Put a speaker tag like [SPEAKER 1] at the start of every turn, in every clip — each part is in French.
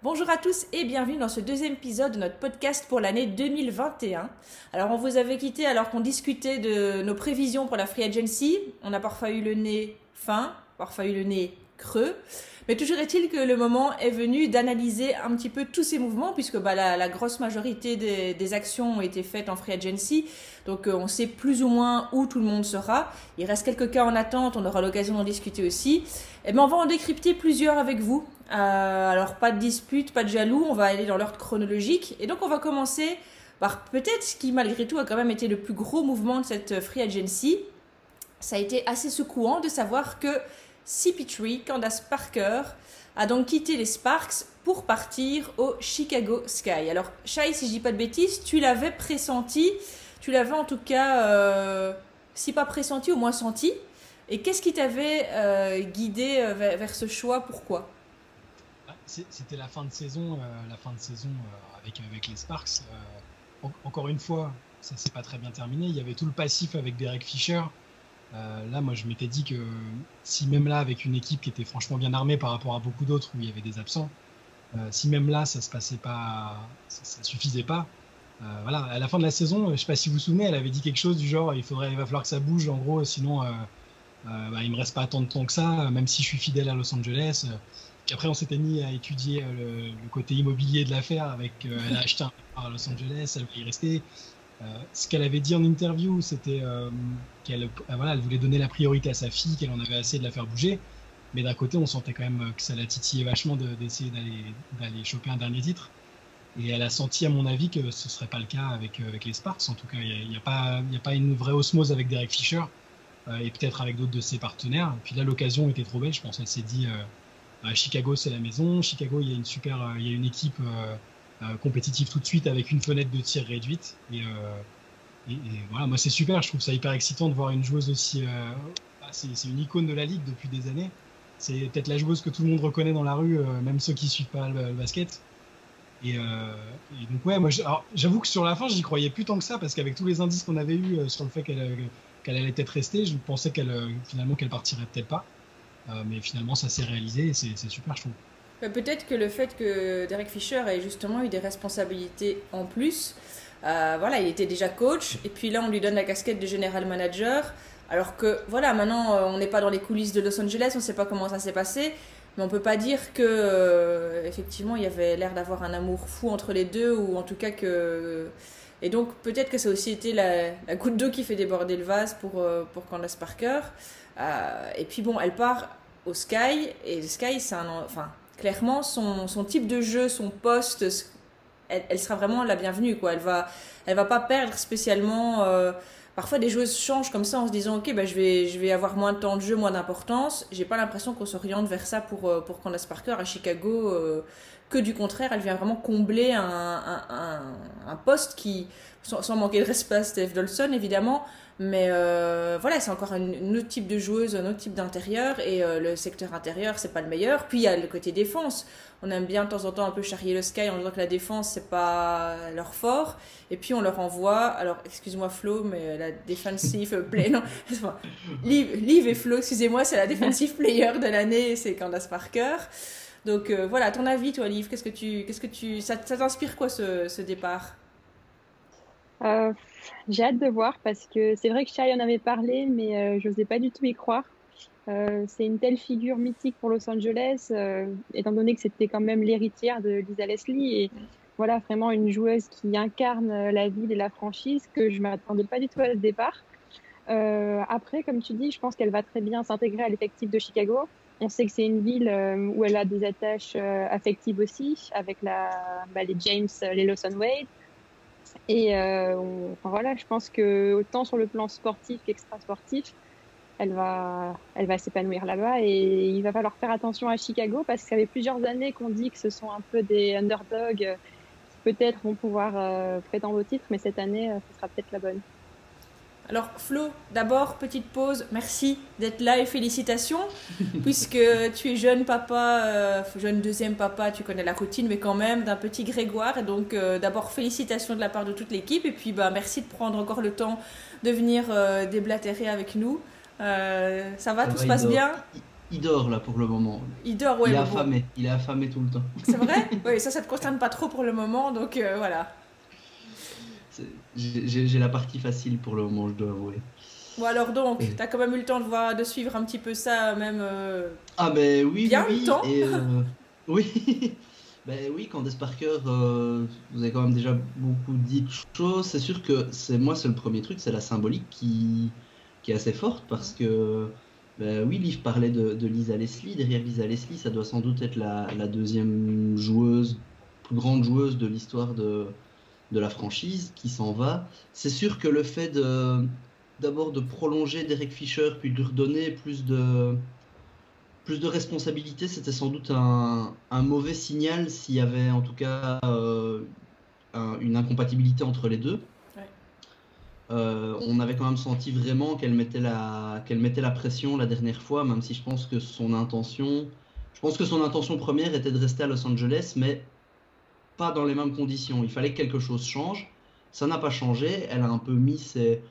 [SPEAKER 1] Bonjour à tous et bienvenue dans ce deuxième épisode de notre podcast pour l'année 2021. Alors on vous avait quitté alors qu'on discutait de nos prévisions pour la Free Agency. On a parfois eu le nez fin, parfois eu le nez creux. Mais toujours est-il que le moment est venu d'analyser un petit peu tous ces mouvements puisque la grosse majorité des actions ont été faites en Free Agency. Donc on sait plus ou moins où tout le monde sera. Il reste quelques cas en attente, on aura l'occasion d'en discuter aussi. Et on va en décrypter plusieurs avec vous. Alors pas de dispute, pas de jaloux, on va aller dans l'ordre chronologique. Et donc on va commencer par peut-être ce qui malgré tout a quand même été le plus gros mouvement de cette Free Agency. Ça a été assez secouant de savoir que CP3, Candace Parker, a donc quitté les Sparks pour partir au Chicago Sky. Alors Shai, si je dis pas de bêtises, tu l'avais pressenti, tu l'avais en tout cas, si pas pressenti, au moins senti. Et qu'est-ce qui t'avait guidé vers ce choix? Pourquoi?
[SPEAKER 2] C'était la fin de saison, avec les Sparks. Encore une fois, ça s'est pas très bien terminé. Il y avait tout le passif avec Derek Fisher. Là, moi, je m'étais dit que si même là, avec une équipe qui était franchement bien armée par rapport à beaucoup d'autres où il y avait des absents, si même là, ça se passait pas, ça suffisait pas. Voilà, à la fin de la saison, je sais pas si vous vous souvenez, elle avait dit quelque chose du genre, il va falloir que ça bouge, en gros, sinon, il me reste pas tant de temps que ça, même si je suis fidèle à Los Angeles. Qu'après, on s'était mis à étudier le côté immobilier de l'affaire. Elle a acheté un appart à Los Angeles, elle va y rester. Ce qu'elle avait dit en interview, c'était qu'elle elle voulait donner la priorité à sa fille, qu'elle en avait assez de la faire bouger. Mais d'un côté, on sentait quand même que ça la titillait vachement d'essayer d'aller choper un dernier titre. Et elle a senti, à mon avis, que ce ne serait pas le cas avec les Sparks. En tout cas, il n'y a pas une vraie osmose avec Derek Fisher et peut-être avec d'autres de ses partenaires. Et puis là, l'occasion était trop belle. Je pense qu'elle s'est dit Chicago, c'est la maison. Chicago, il y a une équipe compétitive tout de suite avec une fenêtre de tir réduite. Et voilà, moi, c'est super. Je trouve ça hyper excitant de voir une joueuse aussi. C'est une icône de la ligue depuis des années. C'est peut-être la joueuse que tout le monde reconnaît dans la rue, même ceux qui ne suivent pas le basket. Et donc, ouais, moi, j'avoue que sur la fin, j'y croyais plus tant que ça parce qu'avec tous les indices qu'on avait eus sur le fait qu'elle allait peut-être rester, je pensais finalement qu'elle partirait peut-être pas. Mais finalement, ça s'est réalisé et c'est super, je trouve.
[SPEAKER 1] Peut-être que le fait que Derek Fisher ait justement eu des responsabilités en plus, il était déjà coach et puis là on lui donne la casquette de general manager. Alors que voilà, maintenant on n'est pas dans les coulisses de Los Angeles, on ne sait pas comment ça s'est passé, mais on peut pas dire que effectivement il y avait l'air d'avoir un amour fou entre les deux ou en tout cas que. Et donc peut-être que ça a aussi été la goutte d'eau qui fait déborder le vase pour Candace Parker. Et puis bon, elle part au Sky et le Sky c'est clairement son type de jeu, son poste, elle sera vraiment la bienvenue quoi. Elle va pas perdre spécialement. Parfois des joueuses changent comme ça en se disant ok je vais avoir moins de temps de jeu, moins d'importance. J'ai pas l'impression qu'on s'oriente vers ça pour Candace Parker à Chicago. Que du contraire, elle vient vraiment combler un poste qui, sans manquer de respect à Steph Dolson évidemment, mais c'est encore un autre type de joueuse, un autre type d'intérieur et le secteur intérieur c'est pas le meilleur. Puis il y a le côté défense, on aime bien de temps en temps un peu charrier le Sky en disant que la défense c'est pas leur fort et puis on leur envoie, alors excuse-moi Flo mais la defensive play, non, Liv et Flo excusez-moi, c'est la defensive player de l'année, c'est Candace Parker. Donc à ton avis toi Liv, ça t'inspire quoi ce départ?
[SPEAKER 3] Euh, j'ai hâte de voir parce que c'est vrai que Shai en avait parlé, mais je n'osais pas du tout y croire. C'est une telle figure mythique pour Los Angeles, étant donné que c'était quand même l'héritière de Lisa Leslie et voilà, vraiment une joueuse qui incarne la ville et la franchise que je m'attendais pas du tout à ce départ. Après, comme tu dis, je pense qu'elle va très bien s'intégrer à l'effectif de Chicago. On sait que c'est une ville où elle a des attaches affectives aussi, avec les James, les Lawson Wade. Et voilà, je pense que autant sur le plan sportif qu'extra-sportif, elle va s'épanouir là-bas. Et il va falloir faire attention à Chicago parce que ça fait plusieurs années qu'on dit que ce sont un peu des underdogs qui peut-être vont pouvoir prétendre au titre, mais cette année, ce sera peut-être la bonne.
[SPEAKER 1] Alors Flo, d'abord, petite pause, merci d'être là et félicitations, puisque tu es jeune papa, jeune deuxième papa, tu connais la routine, mais quand même d'un petit Grégoire. Et donc d'abord félicitations de la part de toute l'équipe, et puis merci de prendre encore le temps de venir déblatérer avec nous. Ça va, tout se passe bien?
[SPEAKER 4] Il dort là pour le moment.
[SPEAKER 1] Il dort, ouais,
[SPEAKER 4] Il est
[SPEAKER 1] mais
[SPEAKER 4] affamé. Il est affamé tout le temps.
[SPEAKER 1] C'est vrai? Oui, ça te concerne pas trop pour le moment, donc voilà.
[SPEAKER 4] J'ai la partie facile pour le moment, je dois avouer.
[SPEAKER 1] Bon alors donc, t'as quand même eu le temps de suivre un petit peu ça, même
[SPEAKER 4] Ah ben oui,
[SPEAKER 1] bien
[SPEAKER 4] oui,
[SPEAKER 1] le temps.
[SPEAKER 4] et oui, ben oui, Candace Parker, vous avez quand même déjà beaucoup dit de choses. C'est sûr que c'est le premier truc, c'est la symbolique qui est assez forte parce que ben oui, Liv parlait de Lisa Leslie. Derrière Lisa Leslie, ça doit sans doute être la deuxième joueuse, plus grande joueuse de l'histoire de la franchise qui s'en va. C'est sûr que le fait d'abord de prolonger Derek Fisher puis de lui redonner plus de responsabilité, c'était sans doute un mauvais signal s'il y avait en tout cas une incompatibilité entre les deux.
[SPEAKER 1] Ouais.
[SPEAKER 4] On avait quand même senti vraiment qu'elle mettait la pression la dernière fois, même si je pense que son intention première était de rester à Los Angeles, mais pas dans les mêmes conditions. Il fallait que quelque chose change. Ça n'a pas changé. Elle a un peu mis ses...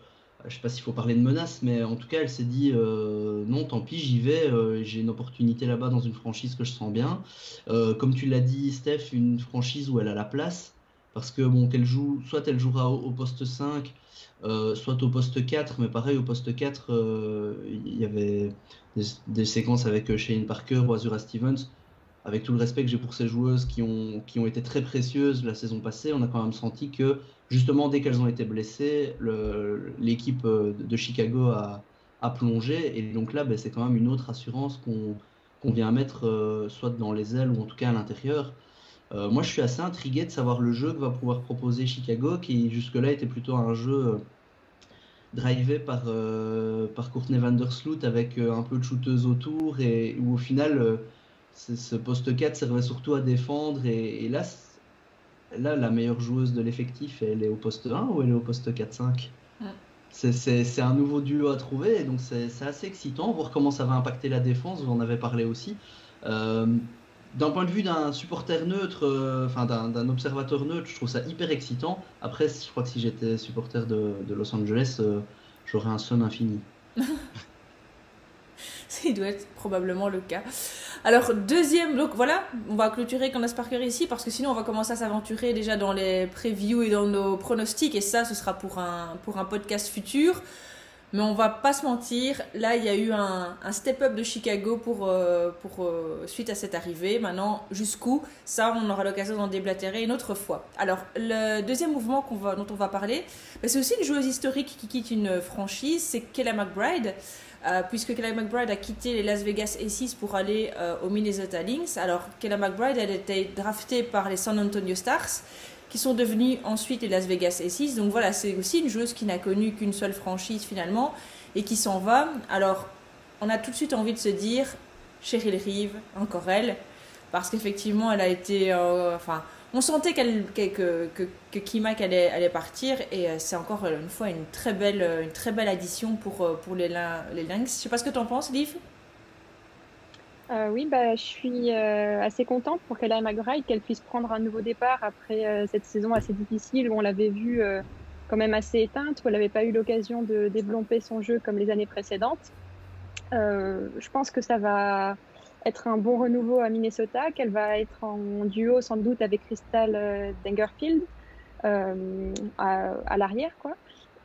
[SPEAKER 4] Je sais pas s'il faut parler de menaces, mais en tout cas, elle s'est dit non, tant pis, j'y vais. J'ai une opportunité là-bas dans une franchise que je sens bien. Comme tu l'as dit, Steph, une franchise où elle a la place. Parce que bon, soit elle jouera au poste 5, soit au poste 4. Mais pareil, au poste 4, il y avait des séquences avec Shane Parker ou Azura Stevens. Avec tout le respect que j'ai pour ces joueuses qui ont été très précieuses la saison passée, on a quand même senti que justement dès qu'elles ont été blessées, l'équipe de Chicago a plongé, et donc là c'est quand même une autre assurance qu'on vient mettre soit dans les ailes ou en tout cas à l'intérieur. Moi je suis assez intrigué de savoir le jeu que va pouvoir proposer Chicago, qui jusque-là était plutôt un jeu drivé par Courtney Vandersloot avec un peu de shooteuse autour, et où au final ce poste 4 servait surtout à défendre, et là la meilleure joueuse de l'effectif, elle est au poste 1 ou elle est au poste 4-5 ?
[SPEAKER 1] Ouais.
[SPEAKER 4] C'est un nouveau duo à trouver, et donc c'est assez excitant, voir comment ça va impacter la défense, vous en avez parlé aussi. D'un point de vue d'un supporter neutre, d'un observateur neutre, je trouve ça hyper excitant. Après, je crois que si j'étais supporter de Los Angeles, j'aurais un seum infini.
[SPEAKER 1] Il doit être probablement le cas. Alors, deuxième, donc voilà, on va clôturer Candace Parker ici parce que sinon on va commencer à s'aventurer déjà dans les previews et dans nos pronostics, et ça, ce sera pour un podcast futur. Mais on va pas se mentir, là il y a eu un step-up de Chicago pour suite à cette arrivée. Maintenant, jusqu'où, ça on aura l'occasion d'en déblatérer une autre fois. Alors, le deuxième mouvement dont on va parler, c'est aussi une joueuse historique qui quitte une franchise, c'est Kayla McBride. Puisque Kayla McBride a quitté les Las Vegas Aces pour aller au Minnesota Lynx. Alors, Kayla McBride, elle a été draftée par les San Antonio Stars, qui sont devenus ensuite les Las Vegas Aces. Donc voilà, c'est aussi une joueuse qui n'a connu qu'une seule franchise finalement, et qui s'en va. Alors, on a tout de suite envie de se dire, Cheryl Reeve, encore elle, parce qu'effectivement, elle a été... on sentait que Kimac allait partir, et c'est encore une fois une très belle addition pour les Lynx. Je sais pas ce que tu en penses, Liv.
[SPEAKER 3] Oui, je suis assez contente pour Kayla McBride qu'elle puisse prendre un nouveau départ après cette saison assez difficile où on l'avait vue quand même assez éteinte, où elle n'avait pas eu l'occasion de développer son jeu comme les années précédentes. Je pense que ça va être un bon renouveau à Minnesota, qu'elle va être en duo sans doute avec Crystal Dangerfield à l'arrière,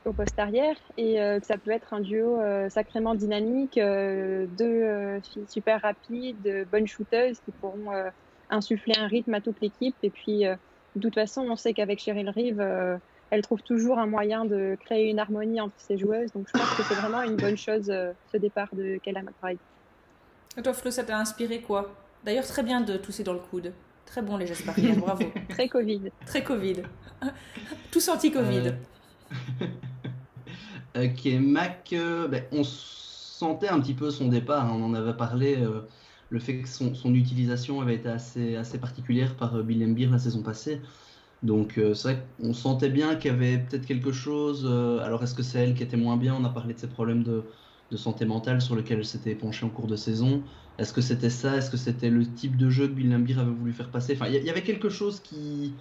[SPEAKER 3] au poste arrière, et que ça peut être un duo sacrément dynamique, deux filles super rapides, bonnes shooteuses qui pourront insuffler un rythme à toute l'équipe. Et puis, de toute façon, on sait qu'avec Cheryl Reeve, elle trouve toujours un moyen de créer une harmonie entre ses joueuses. Donc, je pense que c'est vraiment une bonne chose, ce départ de Kayla McBride.
[SPEAKER 1] Et toi, Flo, ça t'a inspiré quoi? D'ailleurs, très bien de tousser dans le coude. Très bon les gestes barrières, bravo.
[SPEAKER 3] Très Covid.
[SPEAKER 1] Très Covid. Tous anti-Covid.
[SPEAKER 4] Ok, Mac, on sentait un petit peu son départ, hein, on en avait parlé, le fait que son utilisation avait été assez particulière par Bill Laimbeer la saison passée. Donc c'est vrai qu'on sentait bien qu'il y avait peut-être quelque chose. Alors est-ce que c'est elle qui était moins bien? On a parlé de ses problèmes de santé mentale sur lesquels elle s'était penchée en cours de saison. Est-ce que c'était ça? Est-ce que c'était le type de jeu que Bill Laimbeer avait voulu faire passer? Enfin, il y avait quelque chose qui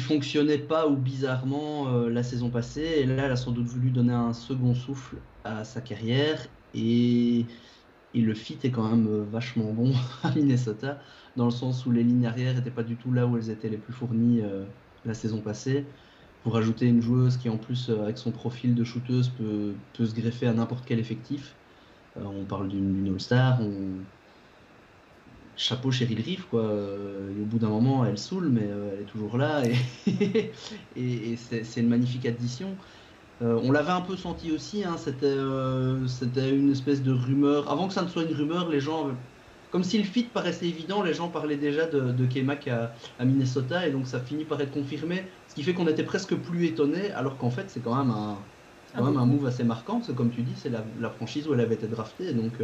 [SPEAKER 4] fonctionnait pas, ou bizarrement, la saison passée. Et là, elle a sans doute voulu donner un second souffle à sa carrière. Et Et le fit est quand même vachement bon à Minnesota, dans le sens où les lignes arrière n'étaient pas du tout là où elles étaient les plus fournies la saison passée. Pour ajouter une joueuse qui, en plus, avec son profil de shooteuse, peut se greffer à n'importe quel effectif. On parle d'une All-Star, chapeau Cheryl Reeve, quoi. Et au bout d'un moment, elle saoule, mais elle est toujours là. Et c'est une magnifique addition. On l'avait un peu senti aussi, hein, c'était une espèce de rumeur. Avant que ça ne soit une rumeur, les gens, comme si le fit paraissait évident, les gens parlaient déjà de K-Mac à Minnesota, et donc ça finit par être confirmé, ce qui fait qu'on était presque plus étonnés, alors qu'en fait c'est quand même un move assez marquant, parce que comme tu dis, c'est la franchise où elle avait été draftée, donc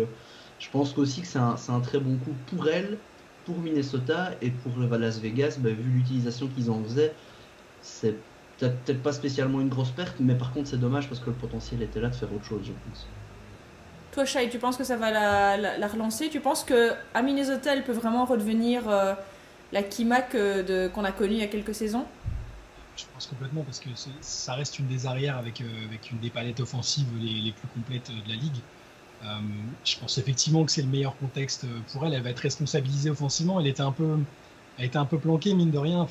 [SPEAKER 4] je pense qu'aussi que c'est un très bon coup pour elle, pour Minnesota, et pour Las Vegas, vu l'utilisation qu'ils en faisaient, c'est peut-être pas spécialement une grosse perte, mais par contre c'est dommage parce que le potentiel était là de faire autre chose, je pense.
[SPEAKER 1] Toi, Shai, tu penses que ça va la relancer? Tu penses qu'à Minnesota, elle peut vraiment redevenir la K-Mac qu'on a connue il y a quelques saisons?
[SPEAKER 2] Je pense complètement, parce que ça reste une des arrières avec une des palettes offensives les plus complètes de la ligue. Je pense effectivement que c'est le meilleur contexte pour elle. Elle va être responsabilisée offensivement. Elle était un peu planquée, mine de rien,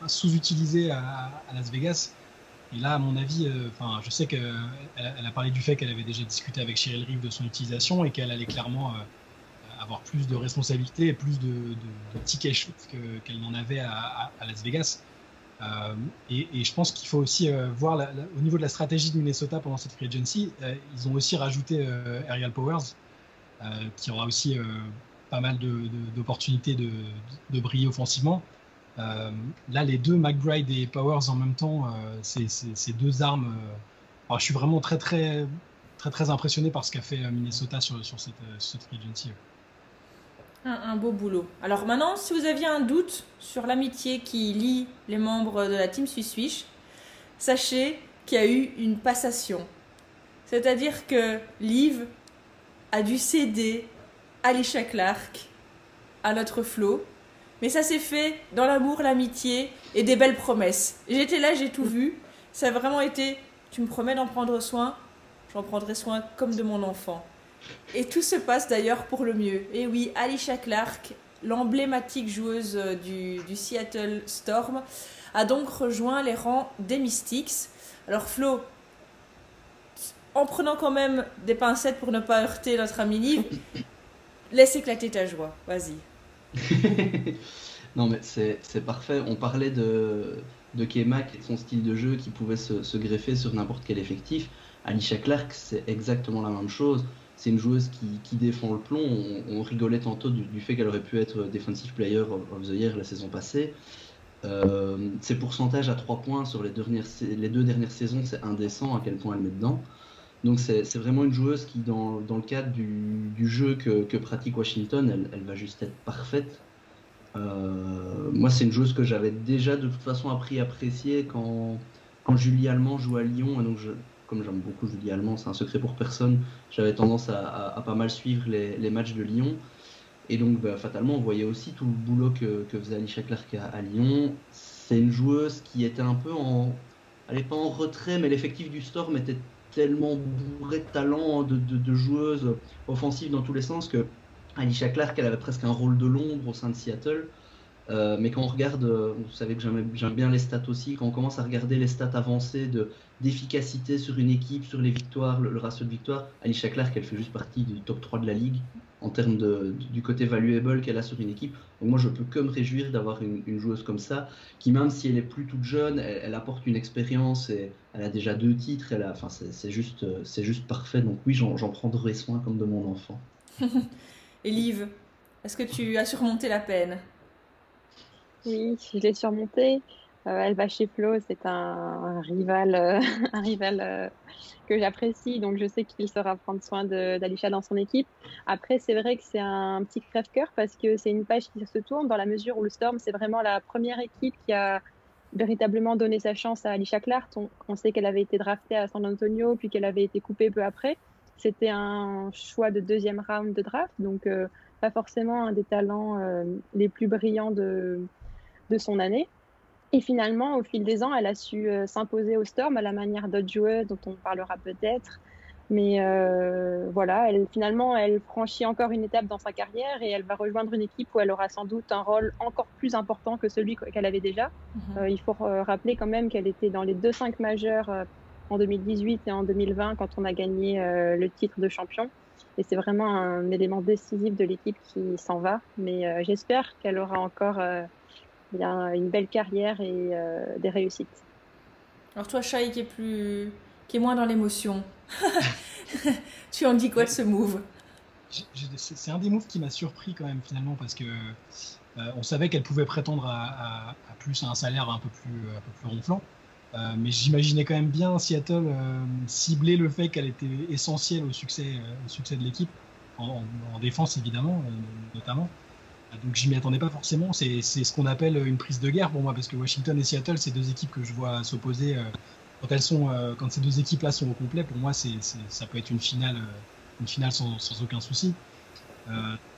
[SPEAKER 2] sous-utilisée à Las Vegas. Et là, à mon avis, je sais qu'elle a parlé du fait qu'elle avait déjà discuté avec Cheryl Reeve de son utilisation et qu'elle allait clairement avoir plus de responsabilités et plus de tickets shoot qu'elle n'en avait à Las Vegas. Et je pense qu'il faut aussi voir au niveau de la stratégie de Minnesota pendant cette free agency, ils ont aussi rajouté Aerial Powers, qui aura aussi pas mal d'opportunités de briller offensivement. Là, les deux, McBride et Powers en même temps, c'est deux armes. Alors, je suis vraiment très, très, très, très impressionné par ce qu'a fait Minnesota sur cette free agency.
[SPEAKER 1] Un beau boulot. Alors maintenant, si vous aviez un doute sur l'amitié qui lie les membres de la team Swiss, sachez qu'il y a eu une passation. C'est-à-dire que Liv a dû céder Alysha Clark à notre Flo. Mais ça s'est fait dans l'amour, l'amitié et des belles promesses. J'étais là, j'ai tout vu. Ça a vraiment été, tu me promets d'en prendre soin, j'en prendrai soin comme de mon enfant. Et tout se passe d'ailleurs pour le mieux. Et oui, Alysha Clark, l'emblématique joueuse du Seattle Storm, a donc rejoint les rangs des Mystics. Alors Flo, en prenant quand même des pincettes pour ne pas heurter notre ami Liv, laisse éclater ta joie, vas-y.
[SPEAKER 4] Non mais c'est parfait, on parlait de K-Mac et de son style de jeu qui pouvait se greffer sur n'importe quel effectif. Alysha Clark, c'est exactement la même chose. C'est une joueuse qui défend le plomb. On rigolait tantôt du fait qu'elle aurait pu être Defensive Player of the Year la saison passée. Ses pourcentages à 3 points sur les 2 dernières saisons, c'est indécent à quel point elle met dedans. Donc c'est vraiment une joueuse qui, dans le cadre du jeu que pratique Washington, elle va juste être parfaite. Moi, c'est une joueuse que j'avais déjà de toute façon appris à apprécier quand Julie Allemand joue à Lyon. Et donc, comme j'aime beaucoup Julie Allemand, c'est un secret pour personne, j'avais tendance à pas mal suivre les matchs de Lyon. Et donc, fatalement, on voyait aussi tout le boulot que faisait Alysha Clark à Lyon. C'est une joueuse qui était un peu elle n'est pas en retrait, mais l'effectif du Storm était tellement bourré de talent, de joueuses offensives dans tous les sens, que Alysha Clark, elle avait presque un rôle de l'ombre au sein de Seattle. Mais quand on regarde, vous savez que j'aime bien les stats aussi, quand on commence à regarder les stats avancées d'efficacité sur une équipe, sur les victoires, le ratio de victoires, Alysha Clark, elle fait juste partie du top 3 de la ligue en termes du côté valuable qu'elle a sur une équipe. Donc moi, je peux que me réjouir d'avoir une joueuse comme ça, qui même si elle est plus toute jeune, elle apporte une expérience et elle a déjà 2 titres. C'est juste parfait. Donc oui, j'en prendrai soin comme de mon enfant.
[SPEAKER 1] Et Liv, est-ce que tu as surmonté la peine?
[SPEAKER 3] Oui, je l'ai surmonté. Elle va chez Flo, c'est un rival, un rival que j'apprécie, donc je sais qu'il saura prendre soin d'Alysha dans son équipe. Après, c'est vrai que c'est un petit crève-cœur parce que c'est une page qui se tourne dans la mesure où le Storm, c'est vraiment la première équipe qui a véritablement donné sa chance à Alysha Clark. On sait qu'elle avait été draftée à San Antonio, puis qu'elle avait été coupée peu après. C'était un choix de 2e round de draft, donc pas forcément un des talents les plus brillants de son année. Et finalement, au fil des ans, elle a su s'imposer au Storm à la manière d'autres joueuses dont on parlera peut-être. Mais voilà, finalement, elle franchit encore une étape dans sa carrière et elle va rejoindre une équipe où elle aura sans doute un rôle encore plus important que celui qu'elle avait déjà. Il faut rappeler quand même qu'elle était dans les 2-5 majeurs en 2018 et en 2020 quand on a gagné le titre de champion. Et c'est vraiment un élément décisif de l'équipe qui s'en va. Mais j'espère qu'elle aura encore une belle carrière et des réussites.
[SPEAKER 1] Alors toi, Shai, qui est moins dans l'émotion, tu en dis quoi de ce move?
[SPEAKER 2] C'est un des moves qui m'a surpris quand même finalement parce que on savait qu'elle pouvait prétendre à plus à un salaire un peu plus ronflant. Mais j'imaginais quand même bien Seattle cibler le fait qu'elle était essentielle au succès de l'équipe, en défense évidemment, notamment. Donc j'y m'y attendais pas forcément. C'est ce qu'on appelle une prise de guerre pour moi, parce que Washington et Seattle, c'est deux équipes que je vois s'opposer. Quand ces deux équipes-là sont au complet, pour moi, ça peut être une finale sans aucun souci.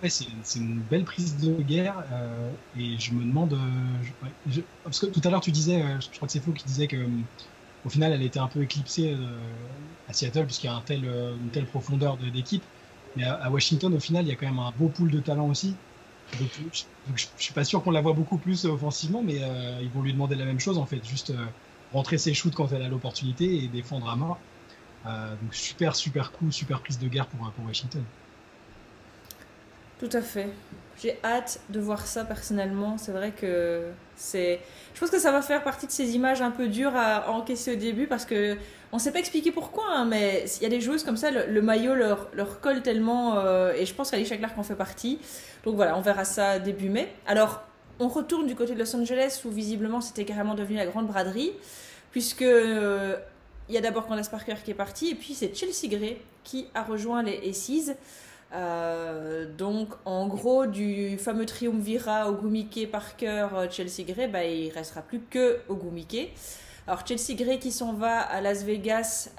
[SPEAKER 2] Ouais, c'est une belle prise de guerre et je me demande parce que tout à l'heure tu disais, je crois que c'est Flo qui disait que au final elle était un peu éclipsée à Seattle puisqu'il y a une telle profondeur d'équipe, mais à Washington au final il y a quand même un beau pool de talent aussi, donc je suis pas sûr qu'on la voit beaucoup plus offensivement, mais ils vont lui demander la même chose en fait, juste rentrer ses shoots quand elle a l'opportunité et défendre à mort. Donc super coup, super prise de guerre pour Washington.
[SPEAKER 1] Tout à fait. J'ai hâte de voir ça personnellement. C'est vrai que je pense que ça va faire partie de ces images un peu dures à encaisser au début parce que on ne sait pas expliquer pourquoi, hein, mais il y a des joueuses comme ça, le maillot leur colle tellement, et je pense qu'Alicia Clark en fait partie. Donc voilà, on verra ça début mai. Alors, on retourne du côté de Los Angeles où visiblement c'était carrément devenu la grande braderie, puisque il y a d'abord Candace Parker qui est partie, et puis c'est Chelsea Gray qui a rejoint les Aces. Donc en gros du fameux triumvirat Ogwumike Parker Chelsea Gray, il restera plus que Ogwumike. Alors Chelsea Gray qui s'en va à Las Vegas,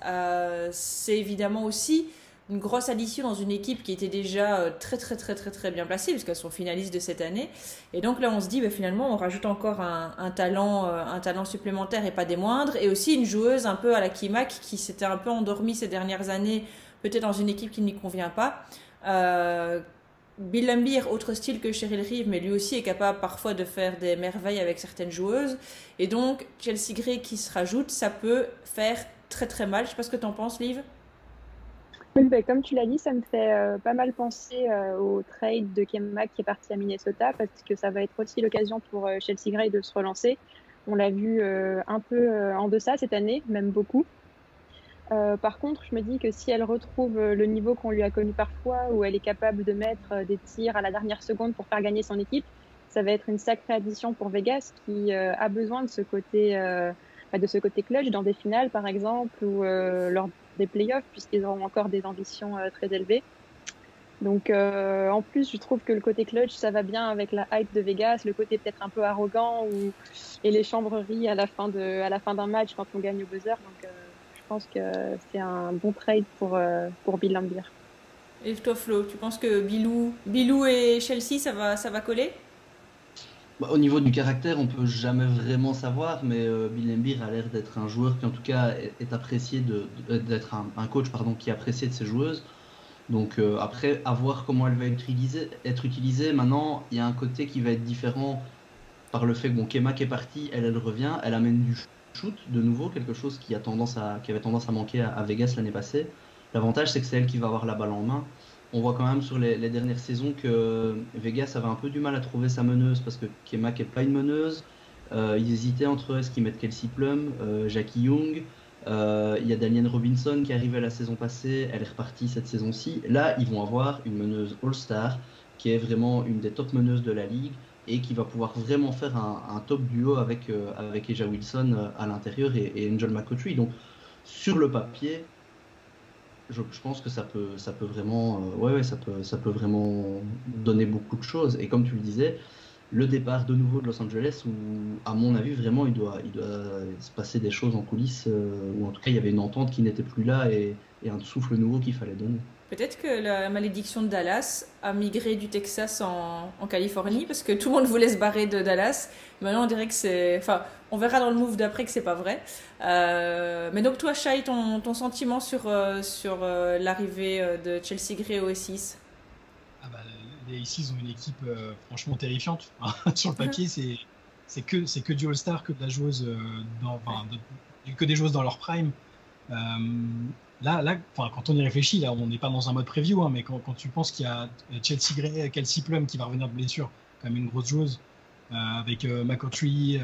[SPEAKER 1] c'est évidemment aussi une grosse addition dans une équipe qui était déjà très bien placée puisqu'elles sont finalistes de cette année, et donc là on se dit finalement on rajoute encore un talent supplémentaire et pas des moindres, et aussi une joueuse un peu à la Kimak qui s'était un peu endormie ces dernières années, peut-être dans une équipe qui ne lui convient pas. Bill Laimbeer, autre style que Cheryl Reeve, mais lui aussi est capable parfois de faire des merveilles avec certaines joueuses, et donc Chelsea Gray qui se rajoute, ça peut faire très mal. Je sais pas ce que tu en penses, Liv.
[SPEAKER 3] Oui, comme tu l'as dit, ça me fait pas mal penser au trade de Kemba qui est parti à Minnesota, parce que ça va être aussi l'occasion pour Chelsea Gray de se relancer. On l'a vu un peu en deçà cette année, même beaucoup. Par contre, je me dis que si elle retrouve le niveau qu'on lui a connu parfois, où elle est capable de mettre des tirs à la dernière seconde pour faire gagner son équipe, ça va être une sacrée addition pour Vegas qui a besoin de ce côté clutch dans des finales, par exemple, ou lors des playoffs, puisqu'ils auront encore des ambitions très élevées. Donc, en plus, je trouve que le côté clutch, ça va bien avec la hype de Vegas, le côté peut-être un peu arrogant et les chambreries à la fin d'un match quand on gagne au buzzer. Donc, je pense que c'est un bon trade pour Bill Laimbeer.
[SPEAKER 1] Et toi, Flo, tu penses que Bilou et Chelsea, ça va coller?
[SPEAKER 4] Au niveau du caractère, on peut jamais vraiment savoir, mais Bill Laimbeer a l'air d'être un joueur qui, en tout cas, est apprécié d'être un coach qui est apprécié de ses joueuses. Donc après, à voir comment elle va être utilisée. Maintenant, il y a un côté qui va être différent par le fait que Kema qui est partie, elle revient, elle amène du shoot de nouveau, quelque chose qui avait tendance à manquer à Vegas l'année passée. L'avantage, c'est que c'est elle qui va avoir la balle en main. On voit quand même sur les dernières saisons que Vegas avait un peu du mal à trouver sa meneuse parce que Kema n'est pas une meneuse. Ils hésitaient entre eux, est-ce qu'ils mettent Kelsey Plum, Jackie Young. Il y a Dalian Robinson qui arrivait la saison passée, elle est repartie cette saison-ci. Là, ils vont avoir une meneuse All-Star qui est vraiment une des top meneuses de la ligue et qui va pouvoir vraiment faire un top duo avec A'ja Wilson à l'intérieur et Angel McCoughtry. Donc, sur le papier, je pense que ça peut vraiment, ça peut vraiment donner beaucoup de choses. Et comme tu le disais, le départ de nouveau de Los Angeles, où à mon avis vraiment il doit se passer des choses en coulisses, ou en tout cas il y avait une entente qui n'était plus là et un souffle nouveau qu'il fallait donner.
[SPEAKER 1] Peut-être que la malédiction de Dallas a migré du Texas en Californie parce que tout le monde voulait se barrer de Dallas. Maintenant, on dirait que c'est... Enfin, on verra dans le move d'après que c'est pas vrai. Mais donc, toi, Shai, ton sentiment sur l'arrivée de Chelsea Gray au A6?
[SPEAKER 2] Ah bah, les Aces ont une équipe franchement terrifiante. Sur le papier, c'est que du All-Star, que de la joueuse que des joueuses dans leur prime. Là, quand on y réfléchit, là, on n'est pas dans un mode preview, hein, mais quand tu penses qu'il y a Chelsea Gray, Kelsey Plum qui va revenir de blessure, quand même une grosse joueuse, avec McCautry,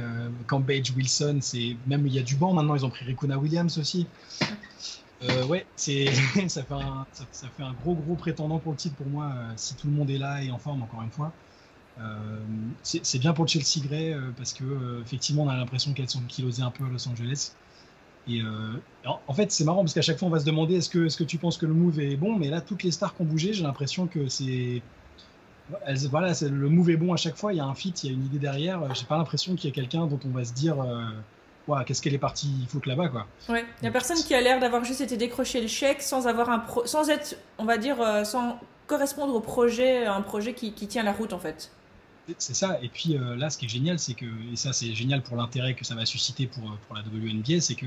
[SPEAKER 2] Cambage, Wilson, même il y a du banc maintenant, ils ont pris Rikuna Williams aussi. Ouais, ça fait un gros prétendant pour le titre pour moi, si tout le monde est là et en forme, encore une fois. C'est bien pour Chelsea Gray parce que effectivement on a l'impression qu'elles sont kilosées un peu à Los Angeles. Et en fait, c'est marrant parce qu'à chaque fois, on va se demander est-ce que tu penses que le move est bon, mais là, toutes les stars qui ont bougé, j'ai l'impression que le move est bon à chaque fois. Il y a un fit, il y a une idée derrière. J'ai pas l'impression qu'il y a quelqu'un dont on va se dire qu'est-ce qu'elle est partie foutre là-bas, quoi.
[SPEAKER 1] Ouais, il y a personne qui a l'air d'avoir juste été décroché le chèque sans être, on va dire, sans correspondre au projet, un projet qui tient la route en fait.
[SPEAKER 2] C'est ça, et puis là ce qui est génial, c'est que, et ça c'est génial pour l'intérêt que ça va susciter pour la WNBA, c'est que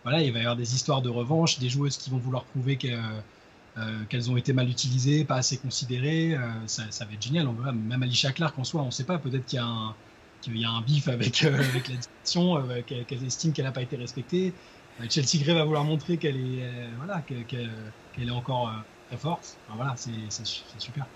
[SPEAKER 2] voilà, il va y avoir des histoires de revanche, des joueuses qui vont vouloir prouver qu'elles ont été mal utilisées, pas assez considérées, ça va être génial. Même Alicia Clark en soi, on ne sait pas, peut-être qu'il y a un bif avec la direction, qu'elle estime qu'elle n'a pas été respectée. Chelsea Gray va vouloir montrer qu'elle est encore très forte. Enfin, voilà, c'est super.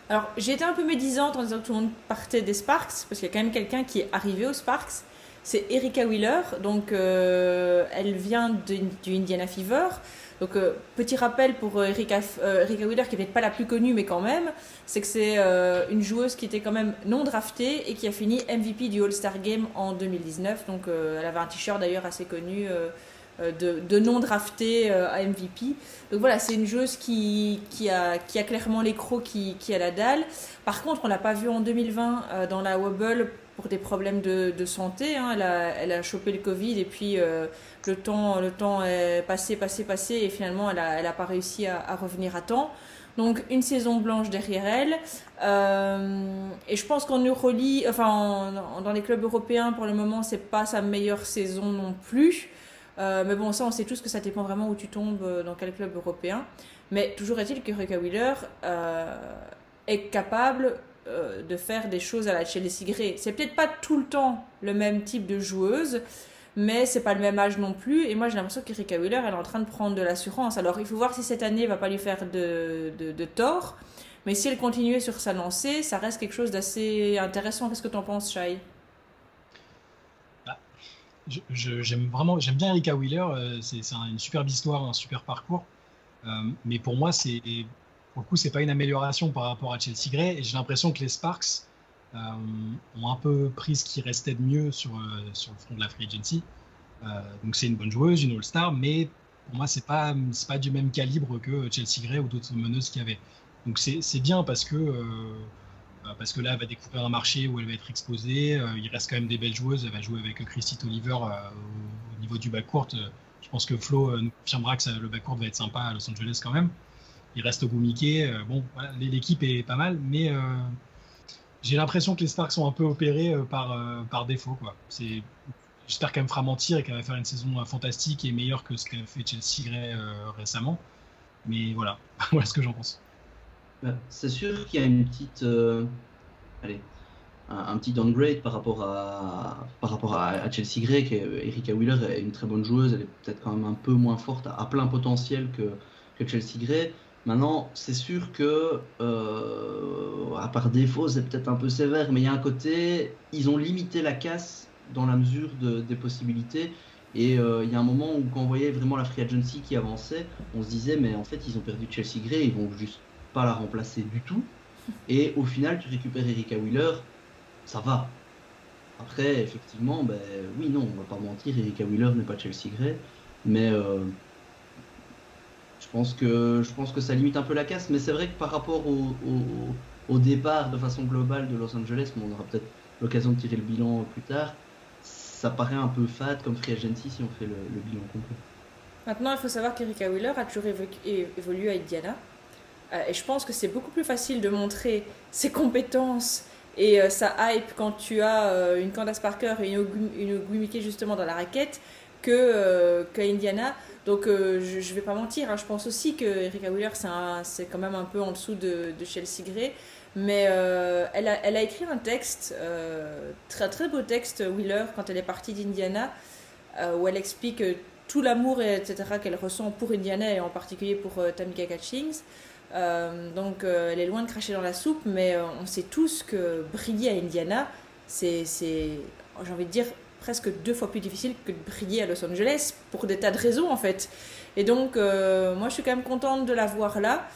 [SPEAKER 1] Alors, j'ai été un peu médisante en disant que tout le monde partait des Sparks, parce qu'il y a quand même quelqu'un qui est arrivé aux Sparks. C'est Erica Wheeler, donc elle vient du Indiana Fever. Donc, petit rappel pour Erica Wheeler, qui n'est peut-être pas la plus connue, mais quand même, c'est que c'est une joueuse qui était quand même non draftée et qui a fini MVP du All-Star Game en 2019. Donc, elle avait un t-shirt d'ailleurs assez connu de non drafté à MVP. Donc voilà, c'est une joueuse qui a clairement les crocs, qui a la dalle. Par contre, on l'a pas vue en 2020 dans la Wobble pour des problèmes de santé. Hein. Elle a chopé le Covid et puis le temps est passé et finalement elle a pas réussi à revenir à temps. Donc une saison blanche derrière elle. Et je pense qu'en Euroleague, dans les clubs européens, pour le moment, c'est pas sa meilleure saison non plus. Mais bon, ça, on sait tous que ça dépend vraiment où tu tombes, dans quel club européen. Mais toujours est-il que Erica Wheeler est capable de faire des choses à la Chelsea Gray. C'est peut-être pas tout le temps le même type de joueuse, mais c'est pas le même âge non plus. Et moi, j'ai l'impression qu'Erica Wheeler, elle est en train de prendre de l'assurance. Alors, il faut voir si cette année va pas lui faire de tort. Mais si elle continuait sur sa lancée, ça reste quelque chose d'assez intéressant. Qu'est-ce que tu en penses, Shai?
[SPEAKER 2] J'aime bien Erica Wheeler, c'est une superbe histoire, un super parcours, mais pour moi pour le coup c'est pas une amélioration par rapport à Chelsea Gray, et j'ai l'impression que les Sparks ont un peu pris ce qui restait de mieux sur le front de la free agency. Donc c'est une bonne joueuse, une all-star, mais pour moi c'est pas du même calibre que Chelsea Gray ou d'autres meneuses qu'il y avait. Donc c'est bien parce que là, elle va découvrir un marché où elle va être exposée. Il reste quand même des belles joueuses. Elle va jouer avec Christy Toliver au niveau du backcourt. Je pense que Flo nous confirmera que le backcourt va être sympa à Los Angeles quand même. Il reste Ogumike. Bon, voilà, l'équipe est pas mal, mais j'ai l'impression que les Sparks sont un peu opérés par défaut, quoi. J'espère qu'elle me fera mentir et qu'elle va faire une saison fantastique et meilleure que ce qu'a fait Chelsea Gray récemment. Mais voilà, voilà ce que j'en pense.
[SPEAKER 4] C'est sûr qu'il y a une petite, un petit downgrade par rapport à Chelsea Gray. Erica Wheeler est une très bonne joueuse, elle est peut-être quand même un peu moins forte, à plein potentiel que Chelsea Gray. Maintenant, c'est sûr que, à part défaut, c'est peut-être un peu sévère, mais il y a un côté, ils ont limité la casse dans la mesure des possibilités. Et il y a un moment où, quand on voyait vraiment la free agency qui avançait, on se disait, mais en fait, ils ont perdu Chelsea Gray, ils vont juste pas la remplacer du tout. Et au final, tu récupères Erica Wheeler, ça va. Après, effectivement, oui, non, on va pas mentir, Erica Wheeler n'est pas Chelsea Gray, mais je pense que ça limite un peu la casse. Mais c'est vrai que par rapport au départ de façon globale de Los Angeles, on aura peut-être l'occasion de tirer le bilan plus tard, ça paraît un peu fade comme free agency si on fait le bilan complet.
[SPEAKER 1] Maintenant, il faut savoir qu'Erika Wheeler a toujours évolué à Indiana. Et je pense que c'est beaucoup plus facile de montrer ses compétences et sa hype quand tu as une Candace Parker et une Ogui Mickey justement dans la raquette qu'à Indiana. Donc je vais pas mentir, hein, je pense aussi que Erika Wheeler c'est quand même un peu en dessous de Chelsea Gray. Mais elle a écrit un texte, très très beau texte, Wheeler, quand elle est partie d'Indiana, où elle explique tout l'amour etc. qu'elle ressent pour Indiana et en particulier pour Tamika Catchings. Donc elle est loin de cracher dans la soupe, mais on sait tous que briller à Indiana, c'est j'ai envie de dire presque 2 fois plus difficile que de briller à Los Angeles pour des tas de raisons en fait. Et donc moi je suis quand même contente de la voir là.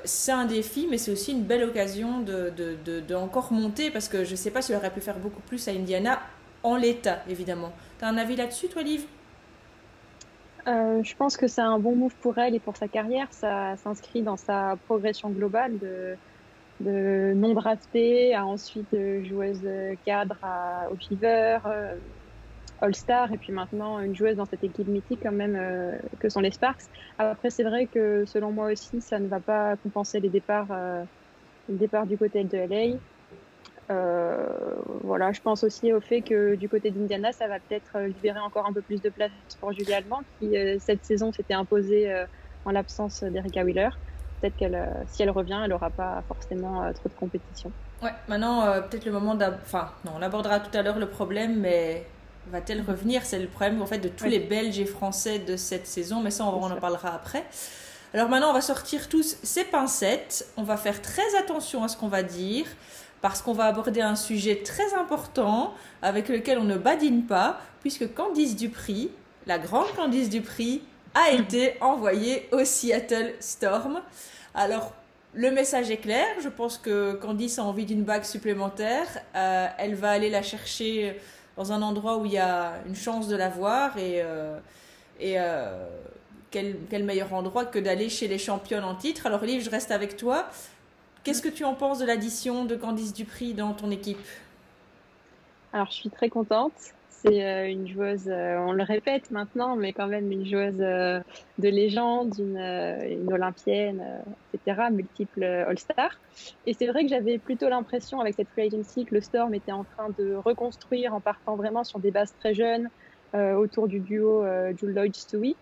[SPEAKER 1] C'est un défi, mais c'est aussi une belle occasion de encore monter, parce que je sais pas si elle aurait pu faire beaucoup plus à Indiana en l'état, évidemment. T'as un avis là-dessus, toi, Liv?
[SPEAKER 3] Je pense que c'est un bon move pour elle et pour sa carrière. Ça s'inscrit dans sa progression globale de non draftée à ensuite joueuse cadre au Fever, All-Star, et puis maintenant une joueuse dans cette équipe mythique quand même que sont les Sparks. Après, c'est vrai que selon moi aussi, ça ne va pas compenser les départs du côté de LA. Voilà, je pense aussi au fait que du côté d'Indiana, ça va peut-être libérer encore un peu plus de place pour Julie Allemand, qui cette saison s'était imposée en l'absence d'Erika Wheeler. Peut-être si elle revient, elle n'aura pas forcément trop de compétition.
[SPEAKER 1] Ouais, maintenant, peut-être le moment Enfin, non, on abordera tout à l'heure le problème, mais va-t-elle revenir? C'est le problème en fait de tous les Belges et Français de cette saison, mais ça, on en parlera après. Alors maintenant, on va sortir tous ces pincettes. On va faire très attention à ce qu'on va dire, parce qu'on va aborder un sujet très important avec lequel on ne badine pas, puisque Candice Dupri, la grande Candice Dupri, a été envoyée au Seattle Storm. Alors, le message est clair. Je pense que Candice a envie d'une bague supplémentaire. Elle va aller la chercher dans un endroit où il y a une chance de l'avoir. Quel meilleur endroit que d'aller chez les championnes en titre. Alors, Liv, je reste avec toi. Qu'est-ce que tu en penses de l'addition de Candice Dupri dans ton équipe?
[SPEAKER 3] Alors, je suis très contente. C'est une joueuse, on le répète maintenant, mais quand même une joueuse de légende, une olympienne, etc., multiple All-Star. Et c'est vrai que j'avais plutôt l'impression avec cette free agency que le Storm était en train de reconstruire en partant vraiment sur des bases très jeunes autour du duo Jewel Lloyd-Stewie,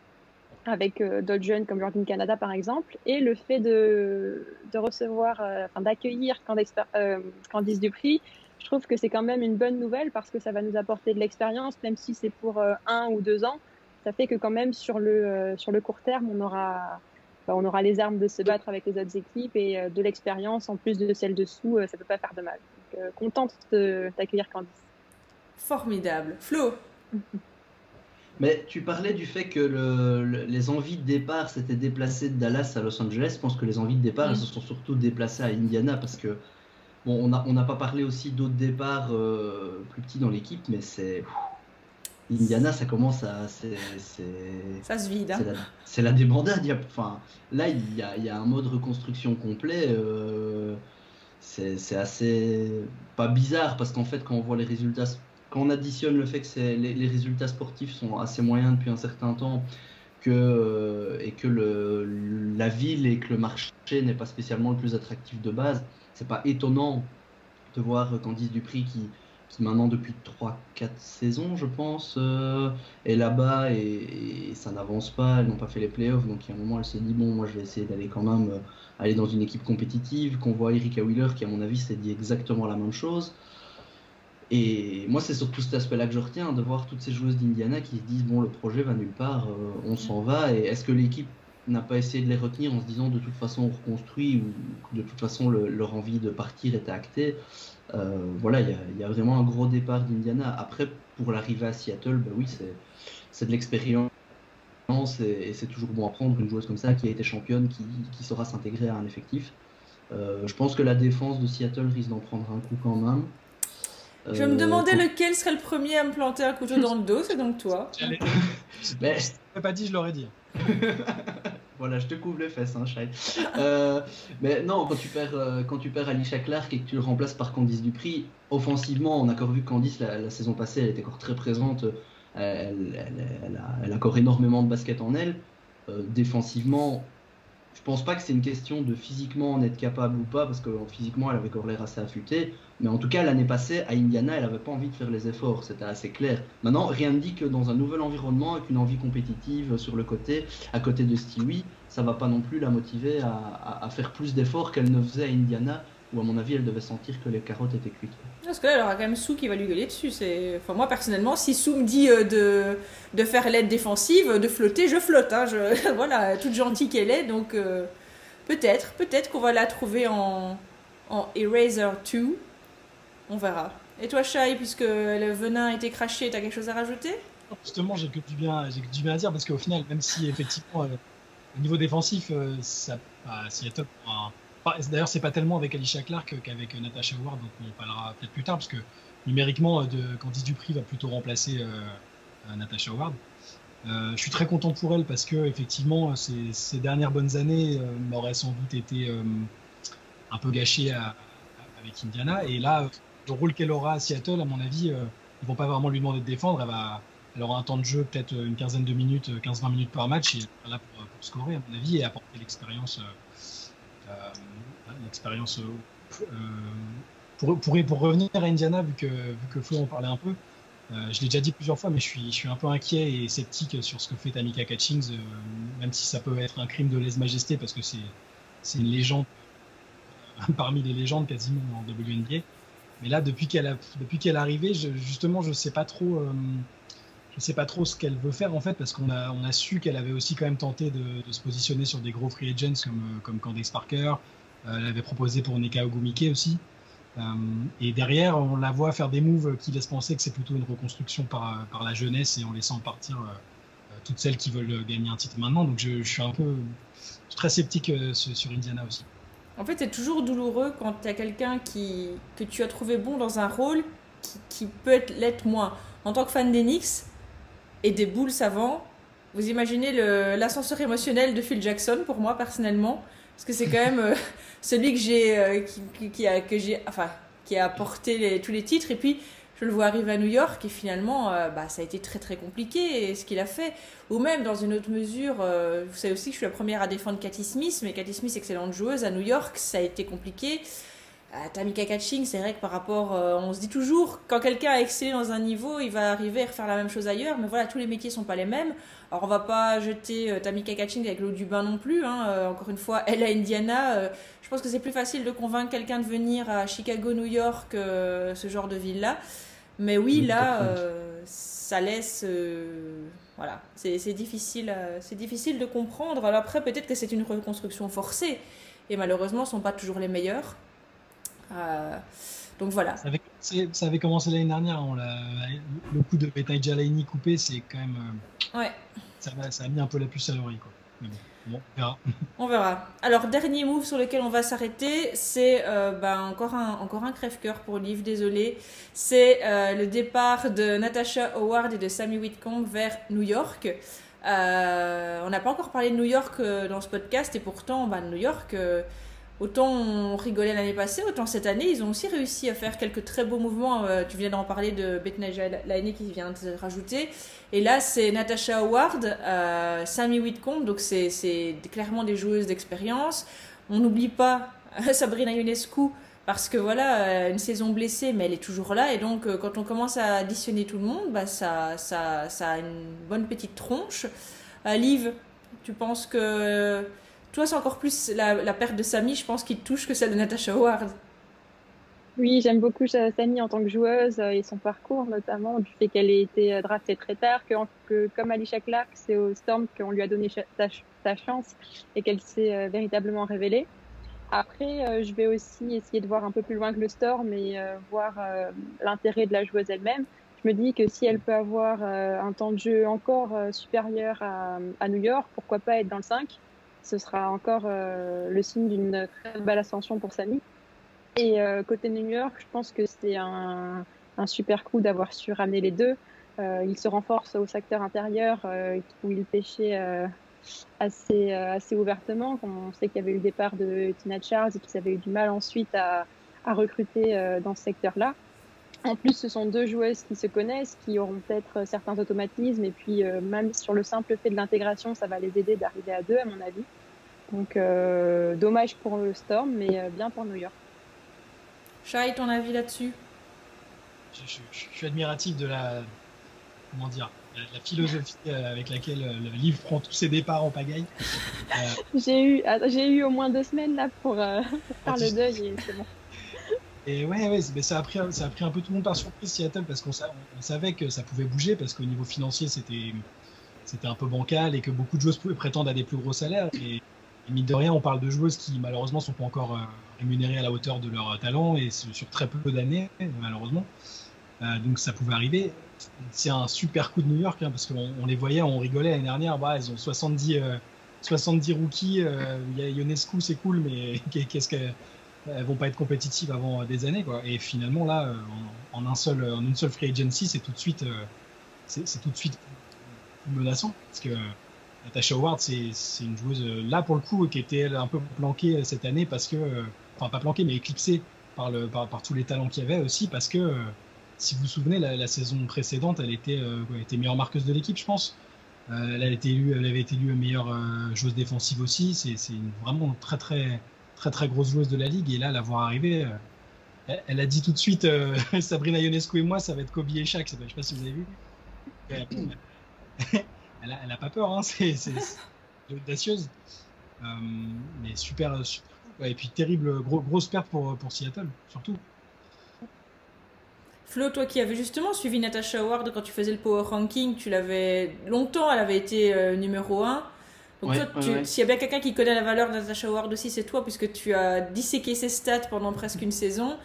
[SPEAKER 3] avec d'autres jeunes comme Jordan Canada par exemple. Et le fait de recevoir, d'accueillir Candice Dupri, je trouve que c'est quand même une bonne nouvelle parce que ça va nous apporter de l'expérience, même si c'est pour 1 ou 2 ans. Ça fait que quand même sur le court terme, on aura les armes de se battre avec les autres équipes et de l'expérience en plus de celle dessous, ça peut pas faire de mal. Donc, contente d'accueillir Candice.
[SPEAKER 1] Formidable. Flo?
[SPEAKER 4] Mais tu parlais du fait que les envies de départ s'étaient déplacées de Dallas à Los Angeles. Je pense que les envies de départ elles se sont surtout déplacées à Indiana parce que bon, on n'a pas parlé aussi d'autres départs plus petits dans l'équipe, mais Indiana, ça commence à...
[SPEAKER 1] Ça se vide. Hein.
[SPEAKER 4] C'est la débandade. Là, il y a un mode reconstruction complet. C'est assez... Pas bizarre, parce qu'en fait, quand on voit les résultats... Quand on additionne le fait que les résultats sportifs sont assez moyens depuis un certain temps, et que la ville et que le marché n'est pas spécialement le plus attractif de base, c'est pas étonnant de voir Candice Dupri qui maintenant depuis 3-4 saisons je pense est là-bas et ça n'avance pas, elles n'ont pas fait les playoffs, donc il y a un moment elle s'est dit bon, moi je vais essayer d'aller quand même aller dans une équipe compétitive. Qu'on voit Erika Wheeler qui à mon avis s'est dit exactement la même chose, et moi c'est surtout cet aspect là que je retiens, de voir toutes ces joueuses d'Indiana qui se disent bon, le projet va nulle part, on s'en va, et est-ce que l'équipe n'a pas essayé de les retenir en se disant de toute façon on reconstruit, ou de toute façon leur envie de partir était actée. Voilà, il y a vraiment un gros départ d'Indiana. Après, pour l'arrivée à Seattle, oui, c'est de l'expérience et c'est toujours bon à prendre une joueuse comme ça qui a été championne, qui saura s'intégrer à un effectif. Je pense que la défense de Seattle risque d'en prendre un coup quand même.
[SPEAKER 1] Je me demandais lequel serait le premier à me planter un couteau dans le dos, c'est donc toi.
[SPEAKER 2] Mais je t'avais pas dit, je l'aurais dit.
[SPEAKER 4] Voilà, je te couvre les fesses, hein, Shai. Mais non, quand tu perds Alicia Clark et que tu le remplaces par Candice Dupri, offensivement, on a encore vu que Candice la saison passée, elle était encore très présente. Elle a encore énormément de basket en elle. Défensivement, je pense pas que c'est une question de physiquement en être capable ou pas, parce que physiquement elle avait encore l'air assez affûtée. Mais en tout cas, l'année passée, à Indiana, elle avait pas envie de faire les efforts, c'était assez clair. Maintenant, rien ne dit que dans un nouvel environnement, avec une envie compétitive sur le côté, à côté de Stewie, ça va pas non plus la motiver à faire plus d'efforts qu'elle ne faisait à Indiana, où à mon avis, elle devait sentir que les carottes étaient cuites.
[SPEAKER 1] Parce que là, elle aura quand même Sue qui va lui gueuler dessus. Enfin, moi, personnellement, si Sue me dit de faire l'aide défensive, de flotter, je flotte. Hein. Voilà, toute gentille qu'elle est. Donc, peut-être qu'on va la trouver en Eraser 2. On verra. Et toi, Shai, puisque le venin a été craché, t'as quelque chose à rajouter?
[SPEAKER 2] Justement, j'ai que du bien à dire, parce qu'au final, même si effectivement, au niveau défensif, Seattle. D'ailleurs, c'est pas tellement avec Alicia Clark qu'avec Natasha Howard, donc on parlera peut-être plus tard, parce que numériquement, Candice Dupri va plutôt remplacer Natasha Howard. Je suis très content pour elle, parce que effectivement, ces dernières bonnes années m'auraient sans doute été un peu gâchées avec Indiana. Et là, le rôle qu'elle aura à Seattle, à mon avis, ils vont pas vraiment lui demander de défendre. Elle aura un temps de jeu, peut-être une quinzaine de minutes, 15-20 minutes par match, et elle sera là pour scorer, à mon avis, et apporter l'expérience. Pour revenir à Indiana, vu que Flo en parlait un peu, je l'ai déjà dit plusieurs fois, mais je suis un peu inquiet et sceptique sur ce que fait Tamika Catchings, même si ça peut être un crime de lèse-majesté, parce que c'est une légende parmi les légendes quasiment en WNBA. Mais là, depuis qu'elle est arrivée, justement, je sais pas trop ce qu'elle veut faire, en fait, parce qu'on a su qu'elle avait aussi quand même tenté de se positionner sur des gros free agents comme Candace Parker. Elle avait proposé pour Nneka Ogwumike aussi. Et derrière, on la voit faire des moves qui laissent penser que c'est plutôt une reconstruction par la jeunesse, et en laissant partir toutes celles qui veulent gagner un titre maintenant. Donc je suis très sceptique sur Indiana aussi.
[SPEAKER 1] En fait, c'est toujours douloureux quand tu as quelqu'un que tu as trouvé bon dans un rôle qui peut l'être moins. En tant que fan des Knicks et des Bulls avant, vous imaginez l'ascenseur émotionnel de Phil Jackson pour moi personnellement, parce que c'est quand même celui qui a apporté tous les titres, et puis je le vois arriver à New York et finalement ça a été très très compliqué ce qu'il a fait. Ou même dans une autre mesure, vous savez aussi que je suis la première à défendre Cathy Smith, mais Cathy Smith, excellente joueuse à New York, ça a été compliqué. Tamika Catchings, c'est vrai que par rapport, on se dit toujours, quand quelqu'un a excellé dans un niveau, il va arriver à refaire la même chose ailleurs, mais voilà, tous les métiers sont pas les mêmes. Alors on va pas jeter Tamika Catchings avec l'eau du bain non plus, hein. Encore une fois, elle à Indiana, je pense que c'est plus facile de convaincre quelqu'un de venir à Chicago, New York, ce genre de ville-là. Mais oui, là, ça laisse... voilà, c'est difficile de comprendre. Alors après, peut-être que c'est une reconstruction forcée, et malheureusement, ce ne sont pas toujours les meilleurs. Donc voilà.
[SPEAKER 2] Ça avait commencé l'année dernière. Le coup de Betaï Jalaini coupé, c'est quand même.
[SPEAKER 1] Ouais.
[SPEAKER 2] Ça a mis un peu la puce à l'oreille, quoi. Mais bon, on verra.
[SPEAKER 1] On verra. Alors, dernier move sur lequel on va s'arrêter, c'est encore un crève-cœur pour Liv, désolé. C'est le départ de Natasha Howard et de Sammy Whitcomb vers New York. On n'a pas encore parlé de New York dans ce podcast, et pourtant, New York. Autant on rigolait l'année passée, autant cette année, ils ont aussi réussi à faire quelques très beaux mouvements. Tu viens d'en parler de Bethany Jalaini qui vient de se rajouter. Et là, c'est Natasha Howard, Sammy Whitcomb, donc c'est clairement des joueuses d'expérience. On n'oublie pas Sabrina Ionescu, parce que voilà, une saison blessée, mais elle est toujours là. Et donc, quand on commence à additionner tout le monde, ça a une bonne petite tronche. Liv, tu penses que... Toi, c'est encore plus la perte de Sammy, je pense, qui te touche que celle de Natasha Howard.
[SPEAKER 3] Oui, j'aime beaucoup Sammy en tant que joueuse et son parcours, notamment du fait qu'elle ait été draftée très tard, que comme Alicia Clark, c'est au Storm qu'on lui a donné sa chance et qu'elle s'est véritablement révélée. Après, je vais aussi essayer de voir un peu plus loin que le Storm et voir l'intérêt de la joueuse elle-même. Je me dis que si elle peut avoir un temps de jeu encore supérieur à New York, pourquoi pas être dans le 5? Ce sera encore le signe d'une très belle ascension pour Sammy. Et côté New York, je pense que c'est un super coup d'avoir su ramener les deux. Il se renforce au secteur intérieur où il pêchait assez ouvertement. On sait qu'il y avait eu le départ de Tina Charles et qu'ils avaient eu du mal ensuite à recruter dans ce secteur-là. En plus, ce sont deux joueuses qui se connaissent, qui auront peut-être certains automatismes. Et puis, même sur le simple fait de l'intégration, ça va les aider d'arriver à deux, à mon avis. Donc, dommage pour le Storm, mais bien pour New York.
[SPEAKER 1] Shai, ton avis là-dessus?
[SPEAKER 2] Je suis admiratif de la philosophie avec laquelle le livre prend tous ses départs en pagaille.
[SPEAKER 3] J'ai eu au moins 2 semaines là pour faire le deuil et c'est bon.
[SPEAKER 2] Et ouais, mais ça a pris un peu tout le monde par surprise, Seattle, parce qu'on savait que ça pouvait bouger, parce qu'au niveau financier, c'était un peu bancal et que beaucoup de joueuses pouvaient prétendre à des plus gros salaires. Et mine de rien, on parle de joueuses qui malheureusement sont pas encore rémunérées à la hauteur de leur talent et sur très peu d'années, malheureusement. Donc ça pouvait arriver. C'est un super coup de New York, parce qu'on les voyait, on rigolait l'année dernière. Elles ont 70 rookies. Ionescu, c'est cool, mais qu'est-ce qu'elles vont pas être compétitives avant des années, quoi. Et finalement là, en une seule free agency, c'est tout de suite menaçant, parce que Natasha Howard, c'est une joueuse là pour le coup qui était un peu planquée cette année parce que, enfin pas planquée mais éclipsée par tous les talents qu'il y avait aussi, parce que si vous vous souvenez, la saison précédente, elle était meilleure marqueuse de l'équipe, je pense. Elle avait été élue meilleure joueuse défensive aussi. C'est vraiment très très très très grosse joueuse de la ligue, et là la voir arriver, elle a dit tout de suite Sabrina Ionescu et moi, ça va être Kobe et Shaq. Je sais pas si vous avez vu. Elle a pas peur, hein, c'est audacieuse, mais super. Ouais, et puis terrible, grosse perte pour Seattle, surtout.
[SPEAKER 1] Flo, toi qui avais justement suivi Natasha Howard quand tu faisais le Power Ranking, longtemps elle avait été numéro 1. Donc toi, s'il y a bien quelqu'un qui connaît la valeur de Natasha Howard aussi, c'est toi, puisque tu as disséqué ses stats pendant presque une saison.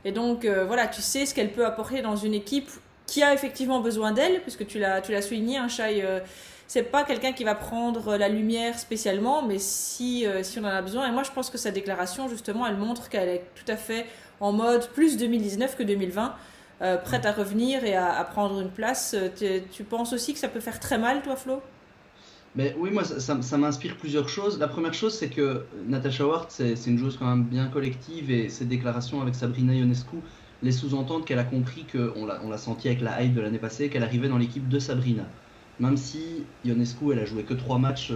[SPEAKER 1] Et donc voilà, tu sais ce qu'elle peut apporter dans une équipe qui a effectivement besoin d'elle, puisque tu l'as souligné, hein, Shai, c'est pas quelqu'un qui va prendre la lumière spécialement, mais si on en a besoin. Et moi, je pense que sa déclaration, justement, elle montre qu'elle est tout à fait en mode plus 2019 que 2020, prête à revenir et à prendre une place. Tu penses aussi que ça peut faire très mal, toi, Flo?
[SPEAKER 4] Mais oui, moi, ça m'inspire plusieurs choses. La première chose, c'est que Natasha Howard, c'est une joueuse quand même bien collective, et ses déclarations avec Sabrina Ionescu les sous-entendent qu'elle a compris, on l'a senti avec la hype de l'année passée, qu'elle arrivait dans l'équipe de Sabrina. Même si Ionescu, elle a joué que 3 matchs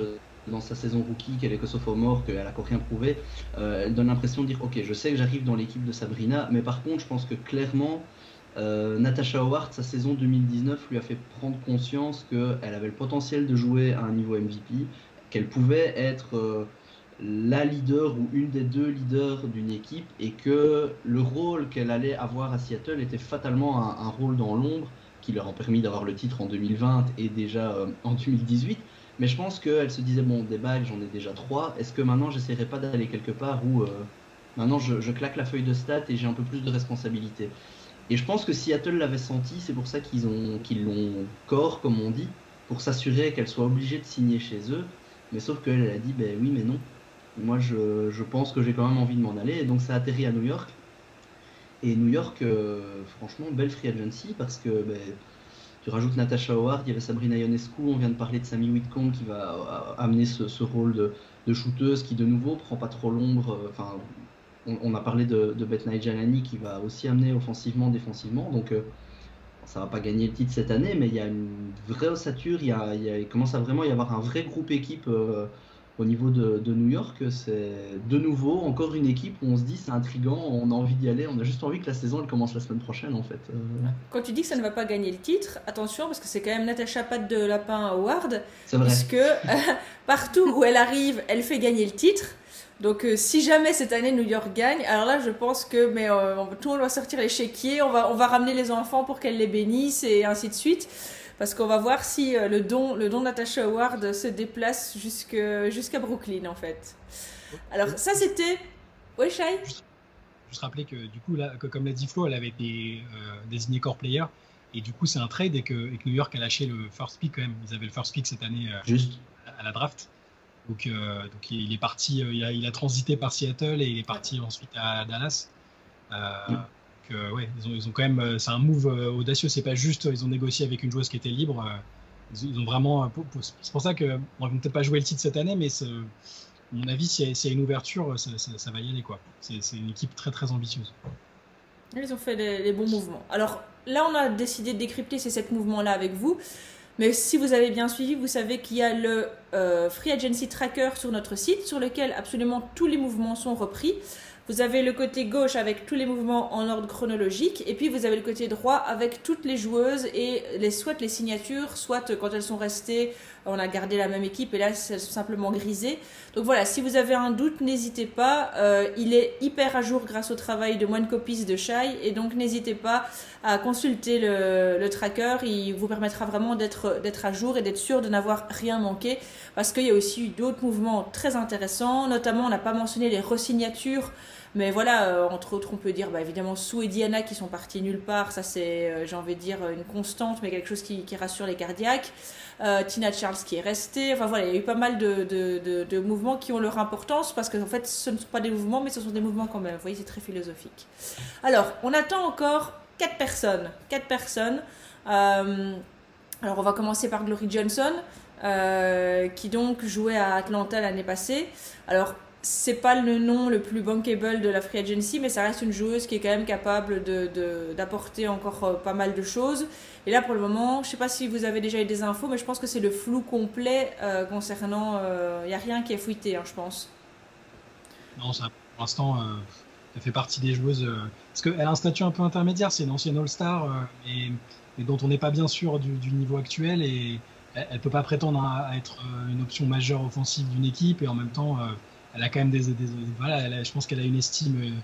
[SPEAKER 4] dans sa saison rookie, qu'elle est que sophomore, qu'elle a encore rien prouvé, elle donne l'impression de dire ok, je sais que j'arrive dans l'équipe de Sabrina, mais par contre, je pense que clairement, Natasha Howard, sa saison 2019 lui a fait prendre conscience qu'elle avait le potentiel de jouer à un niveau MVP, qu'elle pouvait être la leader ou une des 2 leaders d'une équipe, et que le rôle qu'elle allait avoir à Seattle était fatalement un rôle dans l'ombre qui leur a permis d'avoir le titre en 2020 et déjà en 2018. Mais je pense qu'elle se disait, bon, des bagues, j'en ai déjà 3, est-ce que maintenant j'essaierai pas d'aller quelque part où maintenant je claque la feuille de stats et j'ai un peu plus de responsabilité. Et je pense que Seattle l'avait senti, c'est pour ça qu'ils l'ont corps, comme on dit, pour s'assurer qu'elle soit obligée de signer chez eux. Mais sauf qu'elle a dit, ben oui, mais non. Moi, je pense que j'ai quand même envie de m'en aller. Et donc, ça atterrit à New York. Et New York, franchement, belle free agency, parce que tu rajoutes Natasha Howard, il y avait Sabrina Ionescu, on vient de parler de Sammy Whitcomb qui va amener ce rôle de shooteuse qui, de nouveau, prend pas trop l'ombre. On a parlé de Beth Jalani qui va aussi amener offensivement, défensivement. Donc, ça va pas gagner le titre cette année, mais il y a une vraie ossature. Il commence à vraiment y avoir un vrai groupe équipe au niveau de New York. C'est de nouveau encore une équipe où on se dit c'est intriguant, on a envie d'y aller. On a juste envie que la saison elle commence la semaine prochaine, en fait.
[SPEAKER 1] Quand tu dis que ça ne va pas gagner le titre, attention, parce que c'est quand même Natasha Patte de Lapin Howard.
[SPEAKER 4] C'est vrai.
[SPEAKER 1] Puisque partout où elle arrive, elle fait gagner le titre. Donc si jamais cette année New York gagne, alors là je pense que tout le monde va sortir les chéquiers, on va ramener les enfants pour qu'elle les bénisse et ainsi de suite, parce qu'on va voir si le don Natasha Howard se déplace jusqu'à Brooklyn, en fait. Alors ça c'était... Oui, Shai ?
[SPEAKER 2] Juste rappeler que du coup là, comme l'a dit Flo, elle avait été désignée core player, et du coup c'est un trade, et que New York a lâché le first pick quand même. Ils avaient le first pick cette année à la draft. Donc il est parti, il a transité par Seattle et il est parti ensuite à Dallas. Ouais, ils ont quand même, c'est un move audacieux. C'est pas juste, ils ont négocié avec une joueuse qui était libre. Ils ont vraiment, c'est pour ça que on va peut-être pas jouer le titre cette année, mais à mon avis, s'il y a une ouverture, ça va y aller, quoi. C'est une équipe très très ambitieuse.
[SPEAKER 1] Ils ont fait les bons mouvements. Alors là, on a décidé de décrypter ces 7 mouvements-là avec vous. Mais si vous avez bien suivi, vous savez qu'il y a le Free Agency Tracker sur notre site, sur lequel absolument tous les mouvements sont repris. Vous avez le côté gauche avec tous les mouvements en ordre chronologique, et puis vous avez le côté droit avec toutes les joueuses et soit les signatures, soit quand elles sont restées, on a gardé la même équipe et là elles sont simplement grisées. Donc voilà, si vous avez un doute, n'hésitez pas. Il est hyper à jour grâce au travail de One Copies de Shai, et donc n'hésitez pas à consulter le tracker. Il vous permettra vraiment d'être à jour et d'être sûr de n'avoir rien manqué, parce qu'il y a aussi eu d'autres mouvements très intéressants. Notamment, on n'a pas mentionné les resignatures. Mais voilà, entre autres, on peut dire évidemment Sue et Diana qui sont partis nulle part. Ça, c'est, j'ai envie de dire, une constante, mais quelque chose qui rassure les cardiaques. Tina Charles qui est restée. Enfin voilà, il y a eu pas mal de mouvements qui ont leur importance, parce qu'en fait, ce ne sont pas des mouvements, mais ce sont des mouvements quand même. Vous voyez, c'est très philosophique. Alors, on attend encore 4 personnes. 4 personnes. Alors, on va commencer par Glory Johnson, qui donc jouait à Atlanta l'année passée. Alors, c'est pas le nom le plus bankable de la Free Agency, mais ça reste une joueuse qui est quand même capable d'apporter encore pas mal de choses. Et là, pour le moment, je sais pas si vous avez déjà eu des infos, mais je pense que c'est le flou complet concernant... Il n'y a rien qui est fuité, je pense.
[SPEAKER 2] Non, ça, pour l'instant, elle fait partie des joueuses... parce qu'elle a un statut un peu intermédiaire, c'est une ancienne All-Star, mais dont on n'est pas bien sûr du niveau actuel, et elle ne peut pas prétendre à être une option majeure offensive d'une équipe, et en même temps... elle a quand même voilà, je pense qu'elle a une estime,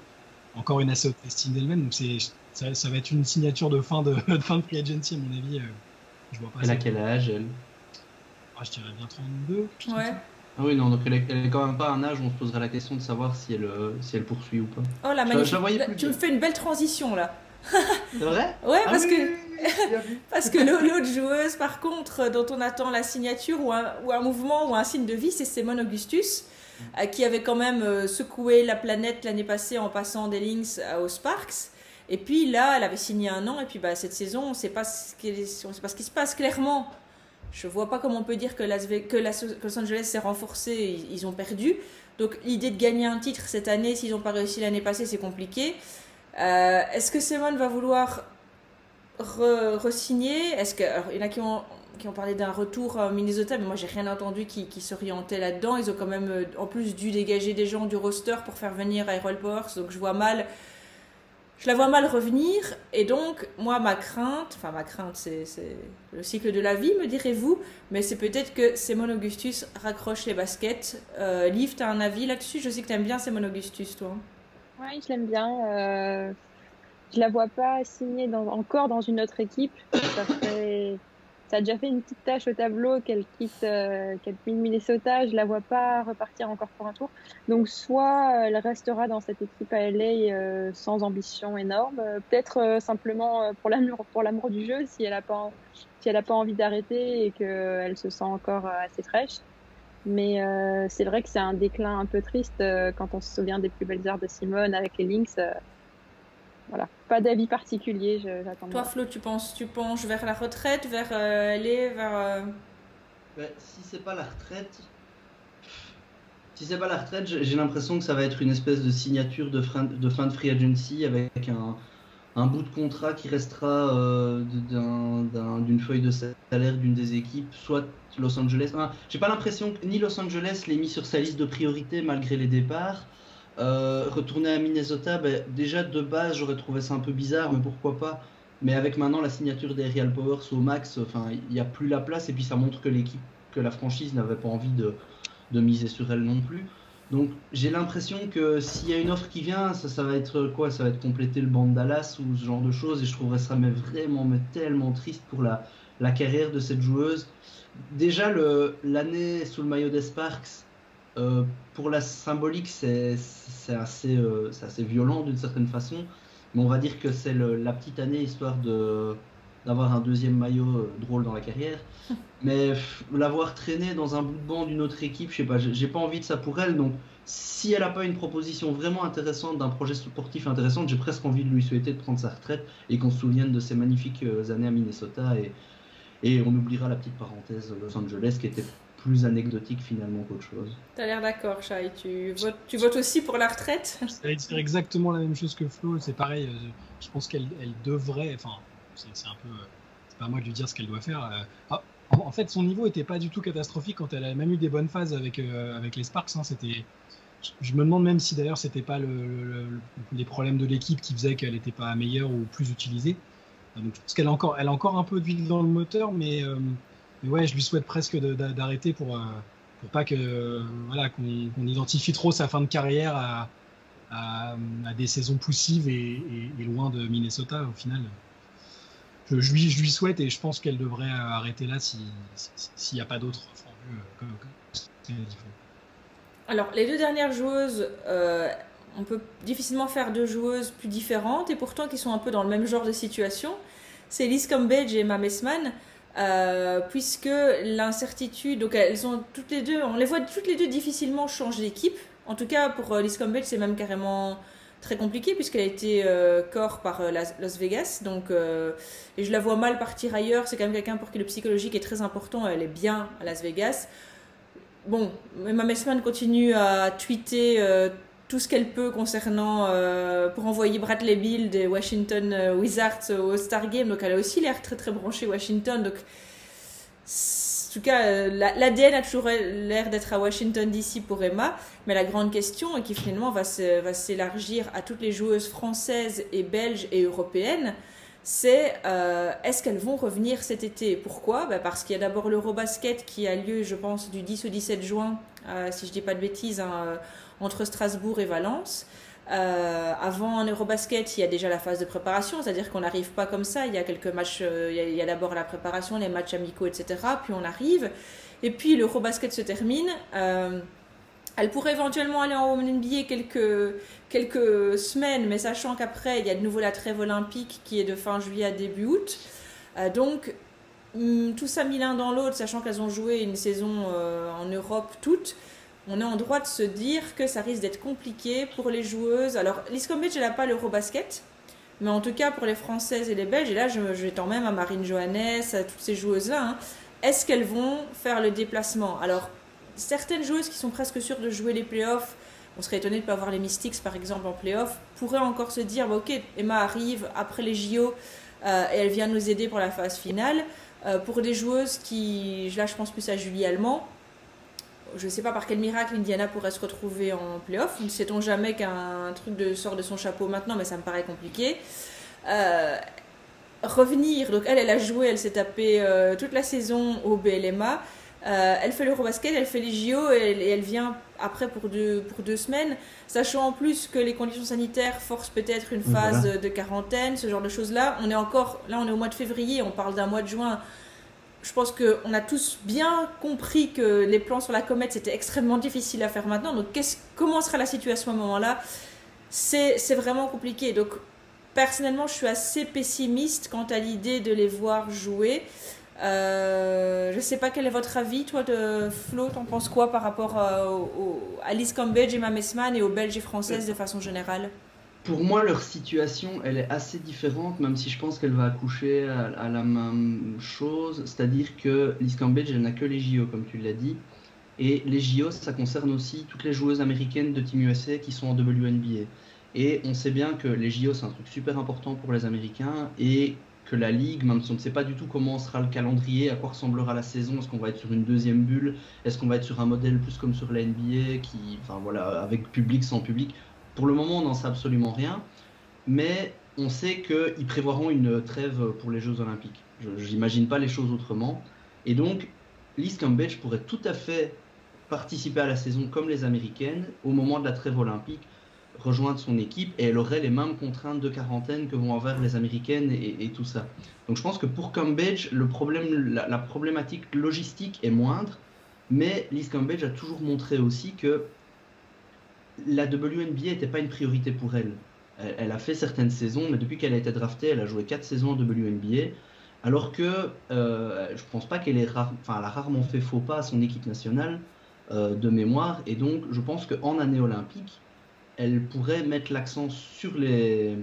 [SPEAKER 2] encore une assez haute estime d'elle-même, donc ça va être une signature de fin de Free Agency, à mon avis. Je vois pas.
[SPEAKER 4] Elle a quel âge, elle?
[SPEAKER 2] Je dirais bien 32.
[SPEAKER 1] Ouais.
[SPEAKER 4] Ah oui, non, donc elle est quand même pas à un âge où on se poserait la question de savoir si elle poursuit ou pas.
[SPEAKER 1] Oh la magnifique.
[SPEAKER 4] Je la voyais plus
[SPEAKER 1] tu me fais une belle transition là.
[SPEAKER 4] C'est vrai?
[SPEAKER 1] Ouais, parce que
[SPEAKER 4] oui,
[SPEAKER 1] parce que l'autre joueuse, par contre, dont on attend la signature ou un mouvement ou un signe de vie, c'est Seimone Augustus, qui avait quand même secoué la planète l'année passée en passant des Lynx aux Sparks. Et puis là, elle avait signé 1 an, et puis cette saison, on ne sait pas ce qui se passe clairement. Je ne vois pas comment on peut dire que Los Angeles s'est renforcé, ils ont perdu. Donc l'idée de gagner un titre cette année, s'ils n'ont pas réussi l'année passée, c'est compliqué. Est-ce que Seimone va vouloir re-signer? Il y en a qui ont parlé d'un retour à Minnesota, mais moi j'ai rien entendu qui s'orientait là-dedans. Ils ont quand même en plus dû dégager des gens du roster pour faire venir Aerial Powers, donc je la vois mal revenir. Et donc moi ma crainte c'est le cycle de la vie, me direz-vous, mais c'est peut-être que Seimone Augustus raccroche les baskets. Liv, tu as un avis là-dessus? Je sais que tu aimes bien Seimone Augustus, toi.
[SPEAKER 3] Oui, je l'aime bien. Je la vois pas signer encore dans une autre équipe. Ça a déjà fait une petite tâche au tableau qu'elle quitte Minnesota. Je la vois pas repartir encore pour un tour. Donc soit elle restera dans cette équipe à LA sans ambition énorme, peut-être simplement pour l'amour du jeu, si elle a pas envie d'arrêter et qu'elle se sent encore assez fraîche. Mais c'est vrai que c'est un déclin un peu triste quand on se souvient des plus belles heures de Seimone avec les Lynx. Voilà, pas d'avis particulier, j'attends.
[SPEAKER 1] Toi, Flo, tu penches vers la retraite, vers
[SPEAKER 4] si c'est pas la retraite, j'ai l'impression que ça va être une espèce de signature de fin de free agency avec un bout de contrat qui restera d'une feuille de salaire d'une des équipes, soit Los Angeles. J'ai pas l'impression que ni Los Angeles l'ait mis sur sa liste de priorités malgré les départs. Retourner à Minnesota, déjà de base j'aurais trouvé ça un peu bizarre, mais pourquoi pas. Mais avec maintenant la signature d'Aerial Powers au max, il n'y a plus la place, et puis ça montre que la franchise n'avait pas envie de miser sur elle non plus. Donc j'ai l'impression que s'il y a une offre qui vient, ça va être quoi? Ça va être compléter le banc de Dallas ou ce genre de choses, et je trouverais ça vraiment tellement triste pour la carrière de cette joueuse. Déjà l'année sous le maillot des Sparks, pour la symbolique, c'est assez violent d'une certaine façon, mais on va dire que c'est la petite année histoire d'avoir un deuxième maillot drôle dans la carrière. Mais l'avoir traîné dans un bout de banc d'une autre équipe, je sais pas, j'ai pas envie de ça pour elle. Donc si elle a pas une proposition vraiment intéressante, d'un projet sportif intéressant, j'ai presque envie de lui souhaiter de prendre sa retraite et qu'on se souvienne de ses magnifiques années à Minnesota, et on oubliera la petite parenthèse Los Angeles qui était plus anecdotique finalement qu'autre chose.
[SPEAKER 1] T'as l'air d'accord, Shai. Tu votes aussi pour la retraite?
[SPEAKER 2] J'allais dire exactement la même chose que Flo. C'est pareil. Je pense qu'elle devrait. Enfin, c'est un peu. C'est pas à moi de lui dire ce qu'elle doit faire. En fait, son niveau était pas du tout catastrophique quand elle a même eu des bonnes phases avec les Sparks. Hein. Je me demande même si d'ailleurs c'était pas les problèmes de l'équipe qui faisaient qu'elle n'était pas meilleure ou plus utilisée. Donc je pense qu'elle a encore un peu d'huile dans le moteur, mais ouais, je lui souhaite presque d'arrêter pour pas que voilà qu'on identifie trop sa fin de carrière à des saisons poussives et loin de Minnesota au final. Je lui souhaite et je pense qu'elle devrait arrêter là s'il n'y a pas d'autres francs comme c'est différent.
[SPEAKER 1] Alors, les deux dernières joueuses, on peut difficilement faire deux joueuses plus différentes et pourtant qui sont un peu dans le même genre de situation. C'est Liz Cambage et Emma Messman, puisque l'incertitude, donc elles ont toutes les deux, on les voit toutes les deux difficilement changer d'équipe. En tout cas, pour Liz Cambage, c'est même carrément très compliqué puisqu'elle a été core par Las Vegas, donc et je la vois mal partir ailleurs. C'est quand même quelqu'un pour qui le psychologique est très important. Elle est bien à Las Vegas. Bon, Emma Messman continue à tweeter tout ce qu'elle peut concernant pour envoyer Bradley Beal des Washington Wizards au All-Star Game, donc elle a aussi l'air très très branchée Washington. Donc en tout cas, l'ADN a toujours l'air d'être à Washington DC pour Emma, mais la grande question, et qui finalement va s'élargir à toutes les joueuses françaises et belges et européennes, c'est est-ce qu'elles vont revenir cet été? Pourquoi? Parce qu'il y a d'abord l'Eurobasket qui a lieu, je pense, du 10 au 17 juin, si je ne dis pas de bêtises, entre Strasbourg et Valence. Avant un Eurobasket, il y a déjà la phase de préparation, c'est-à-dire qu'on n'arrive pas comme ça. Il y a quelques matchs, il y a d'abord la préparation, les matchs amicaux, etc. Puis on arrive. Et puis l'Eurobasket se termine. Elle pourrait éventuellement aller en NBA quelques semaines, mais sachant qu'après, il y a de nouveau la trêve olympique qui est de fin juillet à début août. Donc, tout ça mis l'un dans l'autre, sachant qu'elles ont joué une saison en Europe toutes, on est en droit de se dire que ça risque d'être compliqué pour les joueuses. Alors, Liz Cambage, elle n'a pas l'Eurobasket, mais en tout cas pour les Françaises et les Belges, et là je tends même à Marine Johannes, à toutes ces joueuses-là, est-ce qu'elles vont faire le déplacement? Alors, certaines joueuses qui sont presque sûres de jouer les playoffs, on serait étonné de ne pas voir les Mystics par exemple en playoffs, pourraient encore se dire ok, Emma arrive après les JO et elle vient nous aider pour la phase finale. Pour des joueuses qui, là je pense plus à Julie Allemand, je ne sais pas par quel miracle Indiana pourrait se retrouver en playoff. Ne sait-on jamais qu'un truc sort de son chapeau maintenant, mais ça me paraît compliqué. Revenir, donc elle a joué, elle s'est tapée toute la saison au BLMA. Elle fait l'Eurobasket, elle fait les JO et elle vient après pour deux semaines, sachant en plus que les conditions sanitaires forcent peut-être une phase de quarantaine, ce genre de choses-là. On est au mois de février, on parle d'un mois de juin. Je pense qu'on a tous bien compris que les plans sur la comète, c'était extrêmement difficile à faire maintenant. Donc, comment sera la situation à ce moment-là? C'est vraiment compliqué. Donc, personnellement, je suis assez pessimiste quant à l'idée de les voir jouer. Je ne sais pas quel est votre avis, toi, de Flo, t'en penses quoi par rapport à Liz Cambage, Emma Messman et aux Belges et Françaises de façon générale?
[SPEAKER 4] Pour moi, leur situation, elle est assez différente, même si je pense qu'elle va accoucher à la même chose. C'est-à-dire que Liz Cambage, elle n'a que les JO, comme tu l'as dit. Et les JO, ça concerne aussi toutes les joueuses américaines de Team USA qui sont en WNBA. Et on sait bien que les JO, c'est un truc super important pour les Américains et que la Ligue, même si on ne sait pas du tout comment sera le calendrier, à quoi ressemblera la saison, est-ce qu'on va être sur une deuxième bulle, est-ce qu'on va être sur un modèle plus comme sur la NBA, avec public, sans public. Pour le moment, on n'en sait absolument rien, mais on sait qu'ils prévoiront une trêve pour les Jeux Olympiques. Je n'imagine pas les choses autrement. Et donc, Liz Cambage pourrait tout à fait participer à la saison comme les Américaines au moment de la trêve olympique, rejoindre son équipe, et elle aurait les mêmes contraintes de quarantaine que vont avoir les Américaines et tout ça. Donc je pense que pour Cambage, la problématique logistique est moindre, mais Liz Cambage a toujours montré aussi que la WNBA n'était pas une priorité pour elle. Elle a fait certaines saisons, mais depuis qu'elle a été draftée, elle a joué 4 saisons en WNBA, alors que je pense pas qu'elle elle a rarement fait faux pas à son équipe nationale de mémoire, et donc je pense qu'en année olympique, elle pourrait mettre l'accent sur les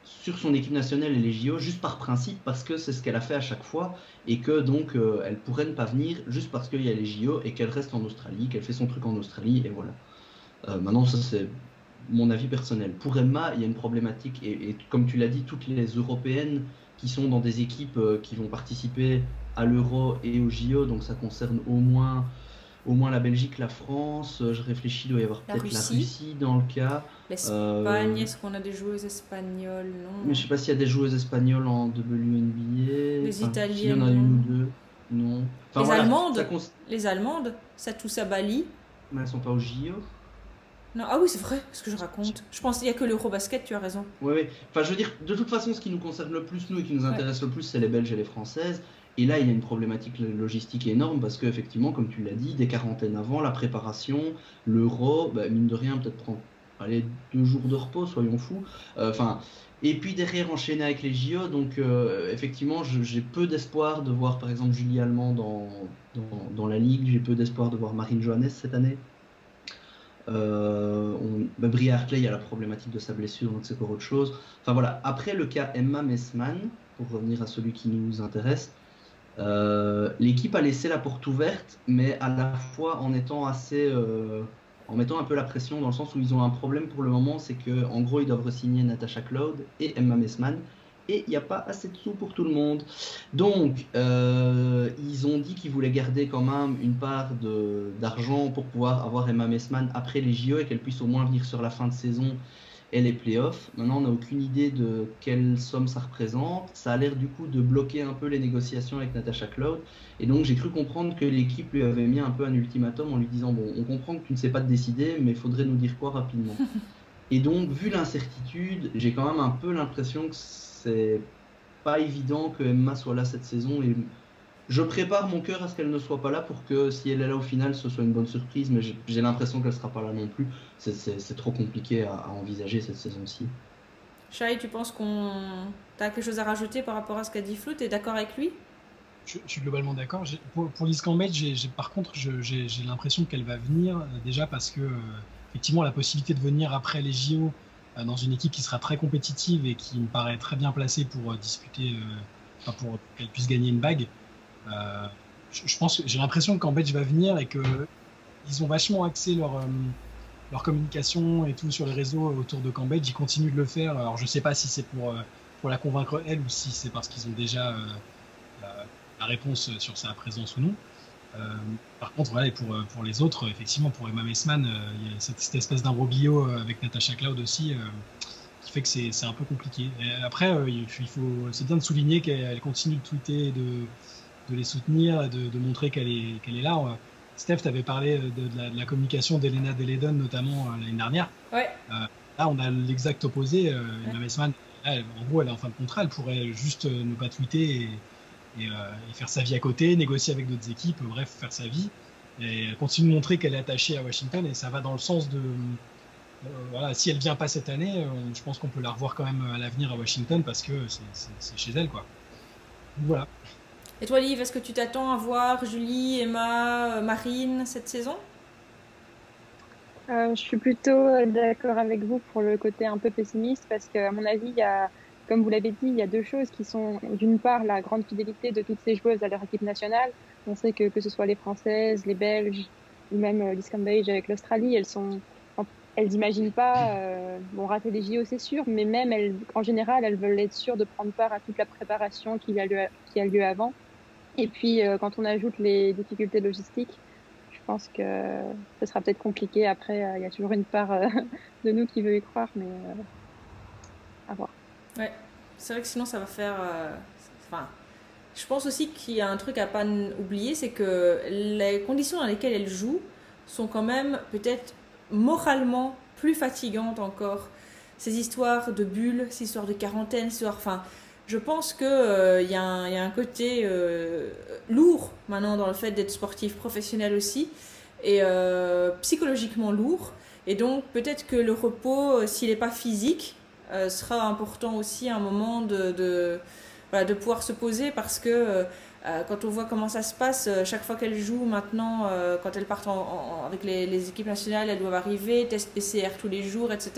[SPEAKER 4] sur son équipe nationale et les JO juste par principe, parce que c'est ce qu'elle a fait à chaque fois, et que donc elle pourrait ne pas venir juste parce qu'il y a les JO et qu'elle reste en Australie, qu'elle fait son truc en Australie, et voilà. Maintenant, ça c'est mon avis personnel. Pour Emma, il y a une problématique, et comme tu l'as dit, toutes les Européennes qui sont dans des équipes qui vont participer à l'Euro et aux JO, donc ça concerne au moins la Belgique, la France, je réfléchis, il doit y avoir peut-être la Russie dans le cas.
[SPEAKER 1] L'Espagne, est-ce qu'on a des joueuses espagnoles? Non.
[SPEAKER 4] Mais je sais pas s'il y a des joueuses espagnoles en WNBA.
[SPEAKER 1] Les Italiennes,
[SPEAKER 4] s'il y en a une ou deux, non. Enfin,
[SPEAKER 1] les
[SPEAKER 4] voilà,
[SPEAKER 1] Allemandes, les Allemandes, Satoussa Bali.
[SPEAKER 4] Mais elles sont pas au JO.
[SPEAKER 1] Non, ah oui, c'est vrai, ce que je raconte. Je pense qu'il n'y a que l'Eurobasket, tu as raison.
[SPEAKER 4] Oui. Enfin, je veux dire, de toute façon, ce qui nous concerne le plus, nous, et qui nous intéresse le plus, c'est les Belges et les Françaises. Et là, il y a une problématique logistique énorme parce qu'effectivement, comme tu l'as dit, des quarantaines avant, la préparation, l'Euro, mine de rien, peut-être prendre 2 jours de repos, soyons fous. Et puis derrière, enchaîner avec les JO. Donc, effectivement, j'ai peu d'espoir de voir, par exemple, Julie Allemand dans la Ligue. J'ai peu d'espoir de voir Marine Johannes cette année. Bria Hartley, il y a la problématique de sa blessure, donc c'est encore autre chose. Enfin voilà, après le cas Emma Messmann, pour revenir à celui qui nous intéresse, l'équipe a laissé la porte ouverte, mais à la fois en étant en mettant un peu la pression, dans le sens où ils ont un problème pour le moment, c'est que en gros ils doivent re-signer Natasha Cloud et Emma Messmann, et il n'y a pas assez de sous pour tout le monde. Donc, ils ont dit qu'ils voulaient garder quand même une part d'argent pour pouvoir avoir Emma Messmann après les JO et qu'elle puisse au moins venir sur la fin de saison et les playoffs. Maintenant, on n'a aucune idée de quelle somme ça représente. Ça a l'air du coup de bloquer un peu les négociations avec Natasha Cloud. Et donc, j'ai cru comprendre que l'équipe lui avait mis un peu un ultimatum en lui disant « Bon, on comprend que tu ne sais pas te décider, mais il faudrait nous dire quoi rapidement ?» Et donc, vu l'incertitude, j'ai quand même un peu l'impression que c'est pas évident que Emma soit là cette saison. Et je prépare mon cœur à ce qu'elle ne soit pas là pour que si elle est là au final, ce soit une bonne surprise. Mais j'ai l'impression qu'elle sera pas là non plus. C'est trop compliqué à envisager cette saison-ci.
[SPEAKER 1] Shai, tu penses t'as quelque chose à rajouter par rapport à ce qu'a dit Flo? T'es d'accord avec lui?
[SPEAKER 2] Je suis globalement d'accord. Pour Liz Campbell, par contre, j'ai l'impression qu'elle va venir déjà parce que effectivement, la possibilité de venir après les JO dans une équipe qui sera très compétitive et qui me paraît très bien placée pour disputer, pour qu'elle puisse gagner une bague. Je pense que j'ai l'impression que Cambridge va venir et qu'ils ont vachement axé leur communication et tout sur les réseaux autour de Cambridge. Ils continuent de le faire. Alors je sais pas si c'est pour la convaincre elle ou si c'est parce qu'ils ont déjà la réponse sur sa présence ou non. Par contre, voilà, pour les autres, effectivement, pour Emma Messmann, il y a cette espèce d'imbroglio avec Natasha Cloud aussi, qui fait que c'est un peu compliqué. Et après, c'est bien de souligner qu'elle continue de tweeter, de les soutenir, de montrer qu'elle est là. Steph, tu avais parlé de la communication d'Elena Deledon, notamment l'année dernière.
[SPEAKER 1] Ouais.
[SPEAKER 2] Là, on a l'exact opposé. Emma Messmann, en gros, elle est en fin de contrat, elle pourrait juste ne pas tweeter et faire sa vie à côté, négocier avec d'autres équipes, bref, faire sa vie. Et elle continue de montrer qu'elle est attachée à Washington et ça va dans le sens de... voilà, si elle vient pas cette année, je pense qu'on peut la revoir quand même à l'avenir à Washington parce que c'est chez elle, quoi. Donc, voilà.
[SPEAKER 1] Et toi, Liv, est-ce que tu t'attends à voir Julie, Emma, Marine cette saison?
[SPEAKER 3] Je suis plutôt d'accord avec vous pour le côté un peu pessimiste parce qu'à mon avis, comme vous l'avez dit, il y a deux choses qui sont d'une part la grande fidélité de toutes ces joueuses à leur équipe nationale. On sait que ce soit les Françaises, les Belges ou même Liz Cambage avec l'Australie, elles n'imaginent pas rater les JO, c'est sûr, mais même en général, elles veulent être sûres de prendre part à toute la préparation qui a lieu avant. Et puis, quand on ajoute les difficultés logistiques, je pense que ce sera peut-être compliqué. Après, il y a toujours une part de nous qui veut y croire, mais à voir.
[SPEAKER 1] Ouais, c'est vrai que sinon ça va faire... je pense aussi qu'il y a un truc à pas oublier, c'est que les conditions dans lesquelles elle joue sont quand même peut-être moralement plus fatigantes encore. Ces histoires de bulles, ces histoires de quarantaine, je pense qu'il y a un côté lourd maintenant dans le fait d'être sportif professionnel aussi, et psychologiquement lourd. Et donc peut-être que le repos, s'il n'est pas physique, sera important aussi à un moment de pouvoir se poser, parce que Quand on voit comment ça se passe, chaque fois qu'elles jouent maintenant, quand elles partent avec les équipes nationales, elles doivent arriver, test PCR tous les jours, etc.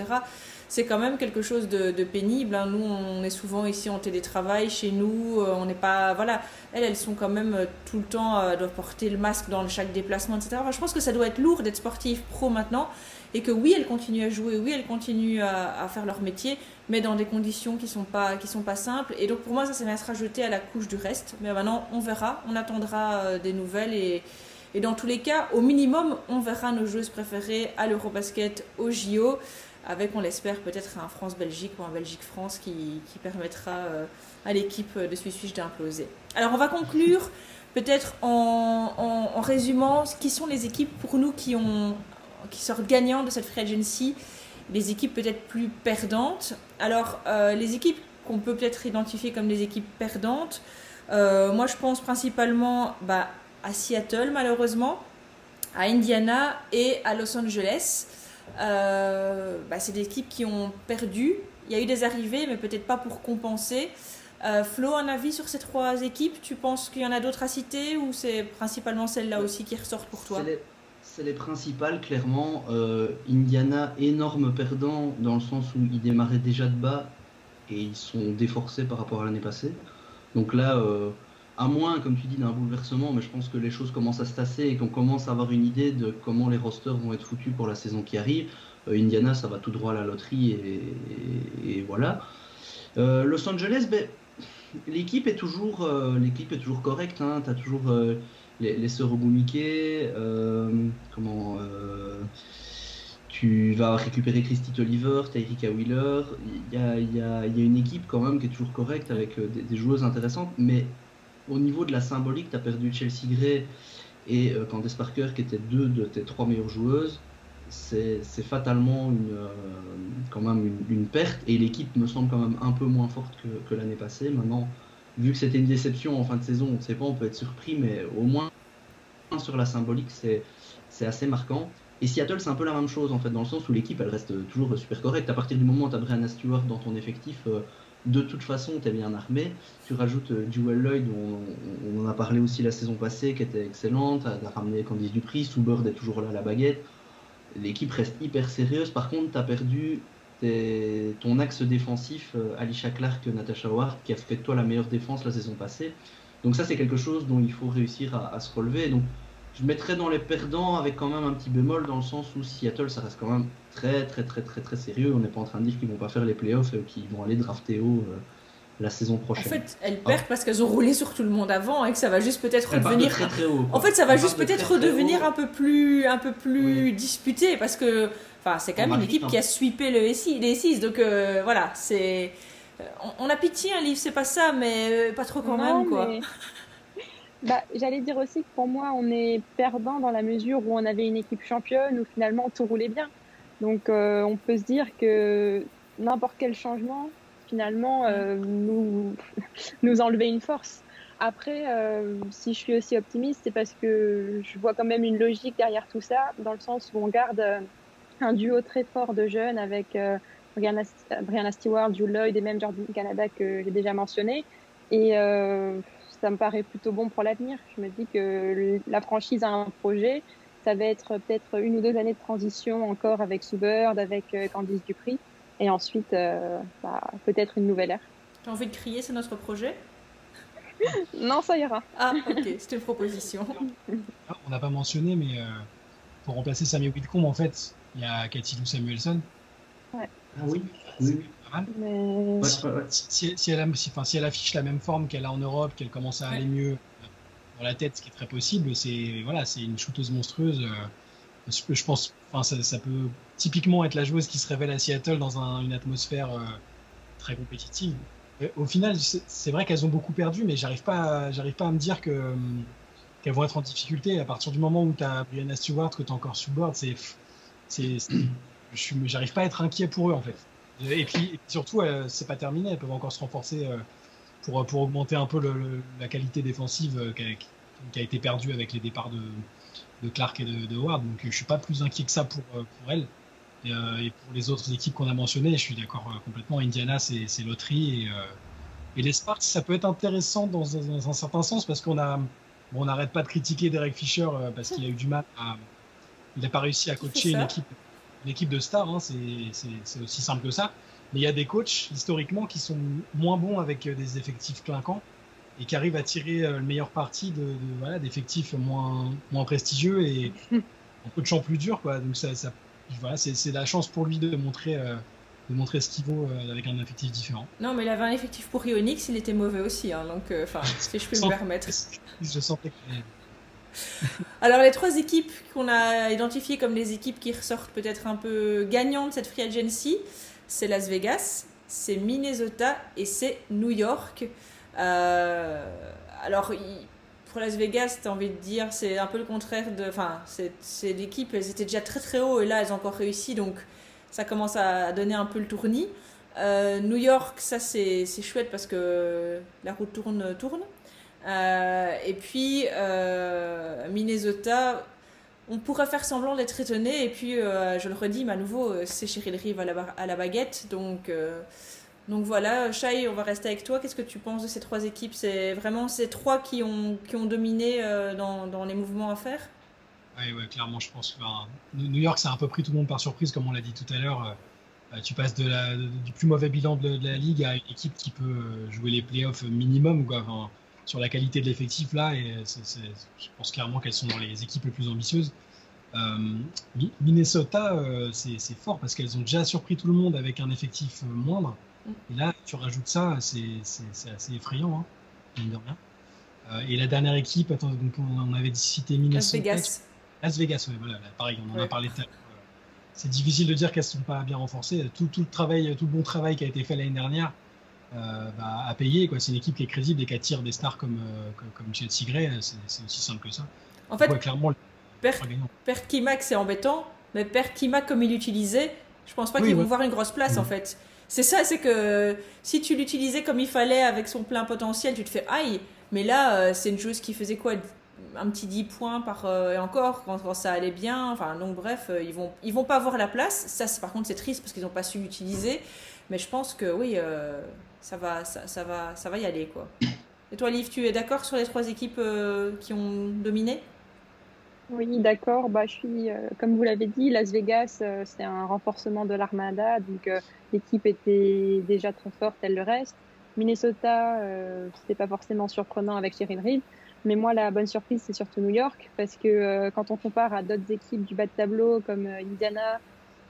[SPEAKER 1] C'est quand même quelque chose de pénible. Hein. Nous, on est souvent ici en télétravail, chez nous, on n'est pas... Voilà, elles sont quand même tout le temps, doivent porter le masque dans chaque déplacement, etc. Enfin, je pense que ça doit être lourd d'être sportif pro maintenant, et que oui, elles continuent à jouer, oui, elles continuent à faire leur métier, mais dans des conditions qui sont pas simples. Et donc pour moi, ça vient se rajouter à la couche du reste. Mais maintenant, on verra, on attendra des nouvelles, et dans tous les cas, au minimum, on verra nos joueuses préférées à l'Eurobasket, au JO, avec, on l'espère, peut-être un France-Belgique ou un Belgique-France qui permettra à l'équipe de Suisse d'imploser. Alors on va conclure peut-être en résumant qui sont les équipes pour nous qui sortent gagnantes de cette free agency, les équipes peut-être plus perdantes. Alors les équipes qu'on peut peut-être identifier comme des équipes perdantes, moi je pense principalement à Seattle malheureusement, à Indiana et à Los Angeles. C'est des équipes qui ont perdu. Il y a eu des arrivées, mais peut-être pas pour compenser. Flo, un avis sur ces 3 équipes? Tu penses qu'il y en a d'autres à citer, ou c'est principalement celles-là aussi qui ressortent pour toi?
[SPEAKER 4] C'est les principales, clairement. Indiana, énorme perdant, dans le sens où ils démarraient déjà de bas et ils sont déforcés par rapport à l'année passée. Donc là, à moins, comme tu dis, d'un bouleversement, mais je pense que les choses commencent à se tasser et qu'on commence à avoir une idée de comment les rosters vont être foutus pour la saison qui arrive. Indiana, ça va tout droit à la loterie et voilà. Los Angeles, l'équipe est toujours correcte. Hein. Tu as toujours les sœurs Ogumike, tu vas récupérer Christy Tolliver, tu as Erika Wheeler. Il y a une équipe quand même qui est toujours correcte avec des joueuses intéressantes, mais au niveau de la symbolique, tu as perdu Chelsea Gray et Candace Parker, qui étaient 2 de tes 3 meilleures joueuses. C'est fatalement quand même une perte, et l'équipe me semble quand même un peu moins forte que l'année passée. Maintenant, vu que c'était une déception en fin de saison, on ne sait pas, on peut être surpris, mais au moins sur la symbolique, c'est assez marquant. Et Seattle, c'est un peu la même chose en fait, dans le sens où l'équipe elle reste toujours super correcte. À partir du moment où tu as Brianna Stewart dans ton effectif, de toute façon, tu es bien armé. Tu rajoutes Jewel Lloyd, on en a parlé aussi la saison passée, qui était excellente. Tu as ramené Candice Dupri, Sue Bird est toujours là à la baguette. L'équipe reste hyper sérieuse. Par contre, tu as perdu ton axe défensif, Alicia Clark, Natasha Ward, qui a fait de toi la meilleure défense la saison passée. Donc ça, c'est quelque chose dont il faut réussir à se relever. Donc, je mettrais dans les perdants avec quand même un petit bémol, dans le sens où Seattle, ça reste quand même très très très très très sérieux. On n'est pas en train de dire qu'ils vont pas faire les playoffs et qu'ils vont aller drafter haut la saison prochaine.
[SPEAKER 1] En fait, elles perdent parce qu'elles ont roulé sur tout le monde avant, et que ça va juste peut-être redevenir
[SPEAKER 4] très, très haut,
[SPEAKER 1] en fait, ça va juste peut-être redevenir un peu plus disputé, parce que c'est quand même une équipe qui a sweepé les 6. Donc voilà, c'est on a pitié, un livre, c'est pas ça, mais pas trop quand même, quoi.
[SPEAKER 3] Mais... j'allais dire aussi que pour moi, on est perdant dans la mesure où on avait une équipe championne, où finalement tout roulait bien. Donc on peut se dire que n'importe quel changement, finalement, nous enlever une force. Après, si je suis aussi optimiste, c'est parce que je vois quand même une logique derrière tout ça, dans le sens où on garde un duo très fort de jeunes avec Brianna Stewart, Jewel Lloyd et même Jordan Canada que j'ai déjà mentionné. Et ça me paraît plutôt bon pour l'avenir. Je me dis que la franchise a un projet. Ça va être peut-être 1 ou 2 années de transition encore avec Sue Bird, avec Candice Dupri. Et ensuite, peut-être une nouvelle ère.
[SPEAKER 1] Tu as envie de crier, c'est notre projet?
[SPEAKER 3] Non, ça ira.
[SPEAKER 1] Ah, ok, c'était une proposition.
[SPEAKER 2] On n'a pas mentionné, mais pour remplacer Sammy Whitcomb, en fait, il y a Cathy Lou Samuelson.
[SPEAKER 3] Ouais.
[SPEAKER 4] Ah oui.
[SPEAKER 2] C'est pas mal.
[SPEAKER 3] Mais...
[SPEAKER 2] Si elle affiche la même forme qu'elle a en Europe, qu'elle commence à aller mieux dans la tête, ce qui est très possible, c'est une shooteuse monstrueuse. Je pense, ça peut typiquement être la joueuse qui se révèle à Seattle dans une atmosphère très compétitive. Au final, c'est vrai qu'elles ont beaucoup perdu, mais j'arrive pas à me dire qu'elles vont être en difficulté. À partir du moment où tu as Brianna Stewart, que tu as encore Sue Bird, j'arrive pas à être inquiet pour eux en fait. Et puis surtout, c'est pas terminé, elles peuvent encore se renforcer pour augmenter un peu la qualité défensive qui a été perdue avec les départs de Clark et de Ward. Donc je suis pas plus inquiet que ça pour elles. Et pour les autres équipes qu'on a mentionnées, je suis d'accord complètement. Indiana, c'est loterie, Et les Sparks, ça peut être intéressant dans un certain sens parce on n'arrête pas de critiquer Derek Fisher parce qu'il a eu du mal il n'a pas réussi à coacher une équipe de stars, hein, c'est aussi simple que ça. Mais il y a des coachs, historiquement, qui sont moins bons avec des effectifs clinquants et qui arrivent à tirer le meilleur parti voilà, d'effectifs moins prestigieux et en coachant plus dur, quoi. Donc voilà, c'est la chance pour lui de montrer ce qu'il vaut avec un effectif différent.
[SPEAKER 1] Non, mais il avait un effectif pour Onyx, il était mauvais aussi, hein, donc si je peux me permettre.
[SPEAKER 2] Je sentais que...
[SPEAKER 1] Alors les 3 équipes qu'on a identifiées comme les équipes qui ressortent peut-être un peu gagnantes de cette free agency, c'est Las Vegas, c'est Minnesota et c'est New York. Alors pour Las Vegas, t'as envie de dire, c'est un peu le contraire c'est l'équipe, elles étaient déjà très très haut et là elles ont encore réussi, donc ça commence à donner un peu le tournis. New York, ça c'est chouette parce que la roue tourne. Et puis Minnesota, on pourrait faire semblant d'être étonné et puis je le redis, mais à nouveau c'est Cheryl Reeve à la baguette, donc voilà. Shai, on va rester avec toi. Qu'est-ce que tu penses de ces 3 équipes? C'est vraiment ces 3 qui ont dominé dans les mouvements à faire?
[SPEAKER 2] Ouais, clairement, je pense. New York, ça a un peu pris tout le monde par surprise, comme on l'a dit tout à l'heure. Tu passes du plus mauvais bilan de la ligue à une équipe qui peut jouer les playoffs minimum, quoi. Enfin, sur la qualité de l'effectif là, et je pense clairement qu'elles sont dans les équipes les plus ambitieuses. Minnesota, c'est fort parce qu'elles ont déjà surpris tout le monde avec un effectif moindre. Et là, tu rajoutes ça, c'est assez effrayant, hein, mine de rien. Et la dernière équipe, attends, donc on avait cité Minnesota. Las Vegas, ouais, voilà, pareil, on en a parlé tout à l'heure. C'est difficile de dire qu'elles ne sont pas bien renforcées. Tout le bon travail qui a été fait l'année dernière à payer, quoi. C'est une équipe qui est crédible et qui attire des stars comme Chelsea Gray, c'est aussi simple que ça.
[SPEAKER 1] En fait,
[SPEAKER 2] clairement,
[SPEAKER 1] perdre Kimac, c'est embêtant, mais perdre Kimac comme il l'utilisait, je pense pas qu'ils vont voir une grosse place en fait. C'est ça, c'est que si tu l'utilisais comme il fallait avec son plein potentiel, tu te fais aïe, mais là c'est une joueuse qui faisait quoi, un petit 10 points et encore quand ça allait bien, enfin donc bref, ils vont pas avoir la place. Ça par contre c'est triste parce qu'ils n'ont pas su l'utiliser, mais je pense que oui, ça va y aller, quoi. Et toi, Liv, tu es d'accord sur les 3 équipes qui ont dominé?
[SPEAKER 3] Oui, d'accord. Je suis, comme vous l'avez dit, Las Vegas, c'est un renforcement de l'Armada, donc l'équipe était déjà très forte, elle le reste. Minnesota, c'était pas forcément surprenant avec Cheryl Reeve, mais moi, la bonne surprise, c'est surtout New York, parce que quand on compare à d'autres équipes du bas de tableau comme Indiana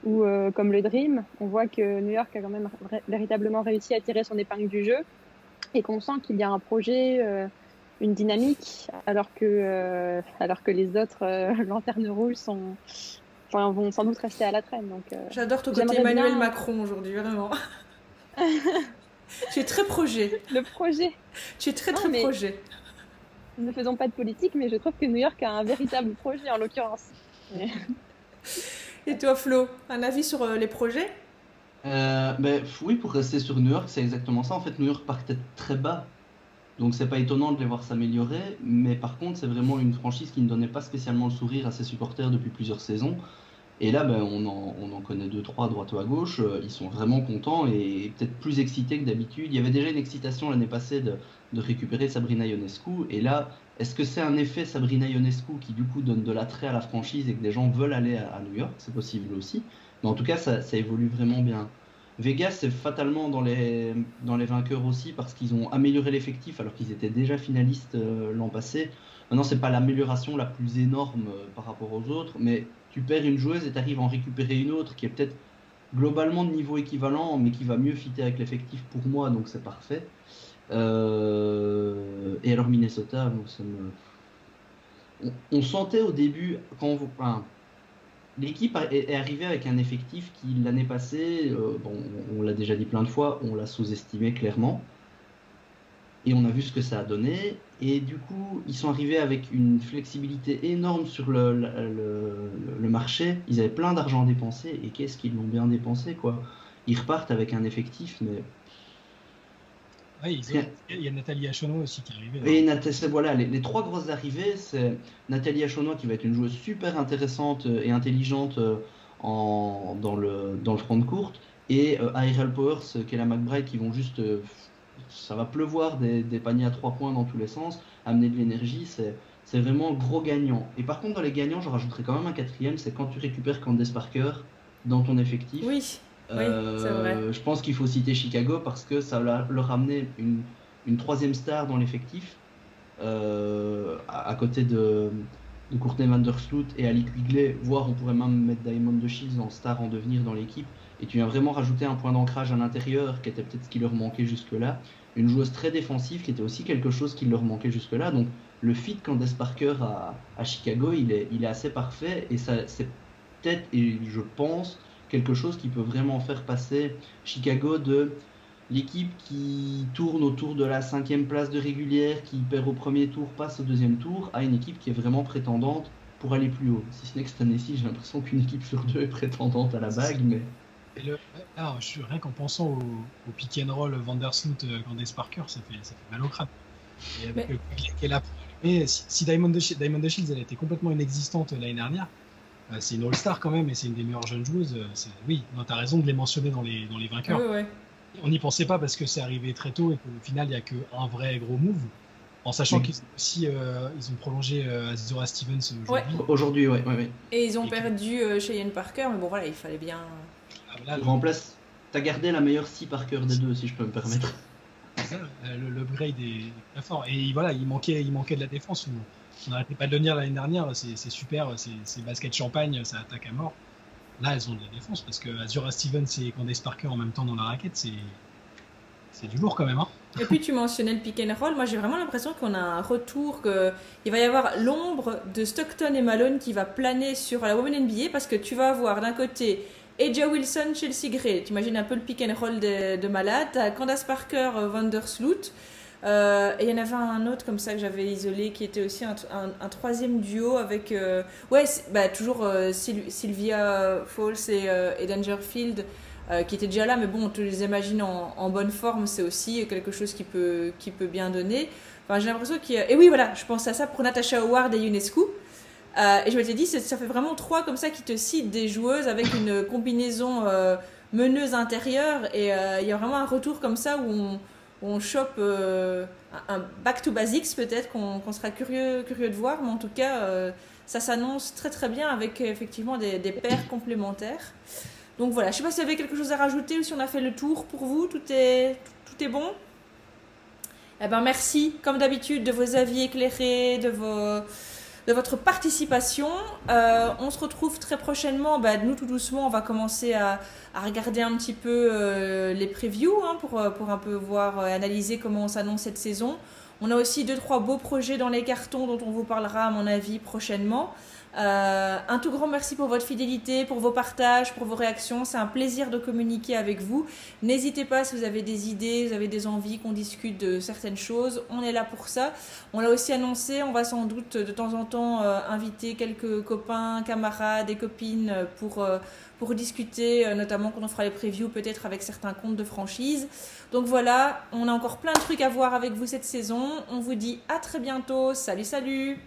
[SPEAKER 3] ou comme le Dream, on voit que New York a quand même véritablement réussi à tirer son épingle du jeu et qu'on sent qu'il y a un projet, une dynamique, alors que les autres lanternes rouges vont sans doute rester à la traîne. Donc,
[SPEAKER 1] j'adore ton côté Emmanuel Macron aujourd'hui, vraiment. Tu es très projet.
[SPEAKER 3] Le projet.
[SPEAKER 1] Tu es très projet.
[SPEAKER 3] Ne faisons pas de politique, mais je trouve que New York a un véritable projet en l'occurrence.
[SPEAKER 1] Et toi, Flo, un avis sur les projets?
[SPEAKER 4] Oui, pour rester sur New York, c'est exactement ça. En fait, New York partait très bas, donc c'est pas étonnant de les voir s'améliorer. Mais par contre, c'est vraiment une franchise qui ne donnait pas spécialement le sourire à ses supporters depuis plusieurs saisons. Et là, on en connaît 2-3 à droite ou à gauche. Ils sont vraiment contents et peut-être plus excités que d'habitude. Il y avait déjà une excitation l'année passée de récupérer Sabrina Ionescu. Et là, est-ce que c'est un effet Sabrina Ionescu qui du coup donne de l'attrait à la franchise et que des gens veulent aller à New York? C'est possible aussi. Mais en tout cas, ça évolue vraiment bien. Vegas, c'est fatalement dans les vainqueurs aussi parce qu'ils ont amélioré l'effectif alors qu'ils étaient déjà finalistes l'an passé. Maintenant, c'est pas l'amélioration la plus énorme par rapport aux autres, mais tu perds une joueuse et tu arrives à en récupérer une autre qui est peut-être globalement de niveau équivalent, mais qui va mieux fitter avec l'effectif pour moi, donc c'est parfait. Et alors Minnesota, on sentait au début, l'équipe est arrivée avec un effectif qui l'année passée, on l'a déjà dit plein de fois, on l'a sous-estimé clairement. Et on a vu ce que ça a donné. Et du coup, ils sont arrivés avec une flexibilité énorme sur le marché. Ils avaient plein d'argent à dépenser. Et qu'est-ce qu'ils l'ont bien dépensé, quoi. Ils repartent avec un effectif, mais...
[SPEAKER 2] Oui, il y a Nathalie Achonneau aussi qui est arrivée.
[SPEAKER 4] Et voilà, les 3 grosses arrivées, c'est Nathalie Achonneau qui va être une joueuse super intéressante et intelligente dans le front de courte. Et Aerial Powers, Kayla McBride qui vont juste... ça va pleuvoir des paniers à 3 points dans tous les sens, amener de l'énergie, c'est vraiment gros gagnant. Et par contre, dans les gagnants, j'en rajouterais quand même un quatrième, c'est quand tu récupères Candace Parker dans ton effectif.
[SPEAKER 1] Oui, oui, c'est vrai.
[SPEAKER 4] Je pense qu'il faut citer Chicago parce que ça leur a amené une troisième star dans l'effectif, à côté de Courtney Vandersloot et Ali Quigley, voire on pourrait même mettre Diamond DeShields en star en devenir dans l'équipe. Et tu viens vraiment rajouter un point d'ancrage à l'intérieur qui était peut-être ce qui leur manquait jusque-là. Une joueuse très défensive qui était aussi quelque chose qui leur manquait jusque-là. Donc le fit Candace Parker à Chicago, il est assez parfait et ça, c'est peut-être, et je pense, quelque chose qui peut vraiment faire passer Chicago de l'équipe qui tourne autour de la 5e place de régulière, qui perd au premier tour, passe au deuxième tour, à une équipe qui est vraiment prétendante pour aller plus haut. Si ce n'est que cette année-ci, j'ai l'impression qu'une équipe sur deux est prétendante à la bague, mais...
[SPEAKER 2] Alors, rien qu'en pensant au pick and roll Vandersloot, Candace Parker, ça fait mal au crâne. Et avec le Quigley qui est là. Mais si Diamond DeShields, elle a été complètement inexistante l'année dernière, c'est une All-Star quand même, et c'est une des meilleures jeunes joueuses. Oui, tu as raison de les mentionner dans les vainqueurs.
[SPEAKER 1] Oui, oui.
[SPEAKER 2] On n'y pensait pas parce que c'est arrivé très tôt et qu'au final, il n'y a qu'un vrai gros move. En sachant qu'ils ont aussi ils ont prolongé Azura Stevens
[SPEAKER 4] aujourd'hui. Ouais.
[SPEAKER 1] Et ils ont perdu Cheyenne Parker, mais bon voilà, il fallait bien...
[SPEAKER 4] remplace. T'as gardé la meilleure C Parker des deux, si je peux me permettre.
[SPEAKER 2] L'upgrade est très fort. Et voilà, il manquait de la défense. On n'arrêtait pas de le dire l'année dernière, c'est super, c'est basket champagne, ça attaque à mort. Là, elles ont de la défense parce que Azura Stevens et Candace Parker en même temps dans la raquette, c'est du lourd quand même. Hein.
[SPEAKER 1] Et puis tu mentionnais le pick and roll. Moi, j'ai vraiment l'impression qu'on a un retour, qu'il va y avoir l'ombre de Stockton et Malone qui va planer sur la Women NBA parce que tu vas avoir d'un côté A'ja Wilson, Chelsea Gray. Tu imagines un peu le pick and roll de malade. T'as Candace Parker, Vandersloot. Et il y en avait un autre comme ça que j'avais isolé qui était aussi un troisième duo avec toujours Sylvia Falls et Dangerfield qui étaient déjà là, mais bon, on te les imagine en bonne forme, c'est aussi quelque chose qui peut bien donner. Enfin, j'ai l'impression qu'il y a... Et oui, voilà, je pense à ça pour Natasha Howard et Ionescu. Et je m'étais dit, ça fait vraiment trois comme ça qui te citent des joueuses avec une combinaison meneuse intérieure, et il y a vraiment un retour comme ça où on chope un back to basics peut-être qu'on sera curieux de voir, mais en tout cas ça s'annonce très très bien avec effectivement des paires complémentaires. Donc voilà, je ne sais pas s'il y avait quelque chose à rajouter ou si on a fait le tour pour vous, tout est bon. Eh ben merci comme d'habitude de vos avis éclairés, de votre participation. On se retrouve très prochainement. Nous, tout doucement, on va commencer à regarder un petit peu les previews pour un peu voir, analyser comment on s'annonce cette saison. On a aussi 2-3 beaux projets dans les cartons dont on vous parlera, à mon avis, prochainement. Un tout grand merci pour votre fidélité, pour vos partages, pour vos réactions. C'est un plaisir de communiquer avec vous. N'hésitez pas si vous avez des idées, vous avez des envies qu'on discute de certaines choses. On est là pour ça. On l'a aussi annoncé, on va sans doute de temps en temps inviter quelques copains, camarades et copines pour discuter, notamment quand on fera les previews, peut-être avec certains comptes de franchise. Donc voilà, on a encore plein de trucs à voir avec vous cette saison. On vous dit à très bientôt. Salut, salut!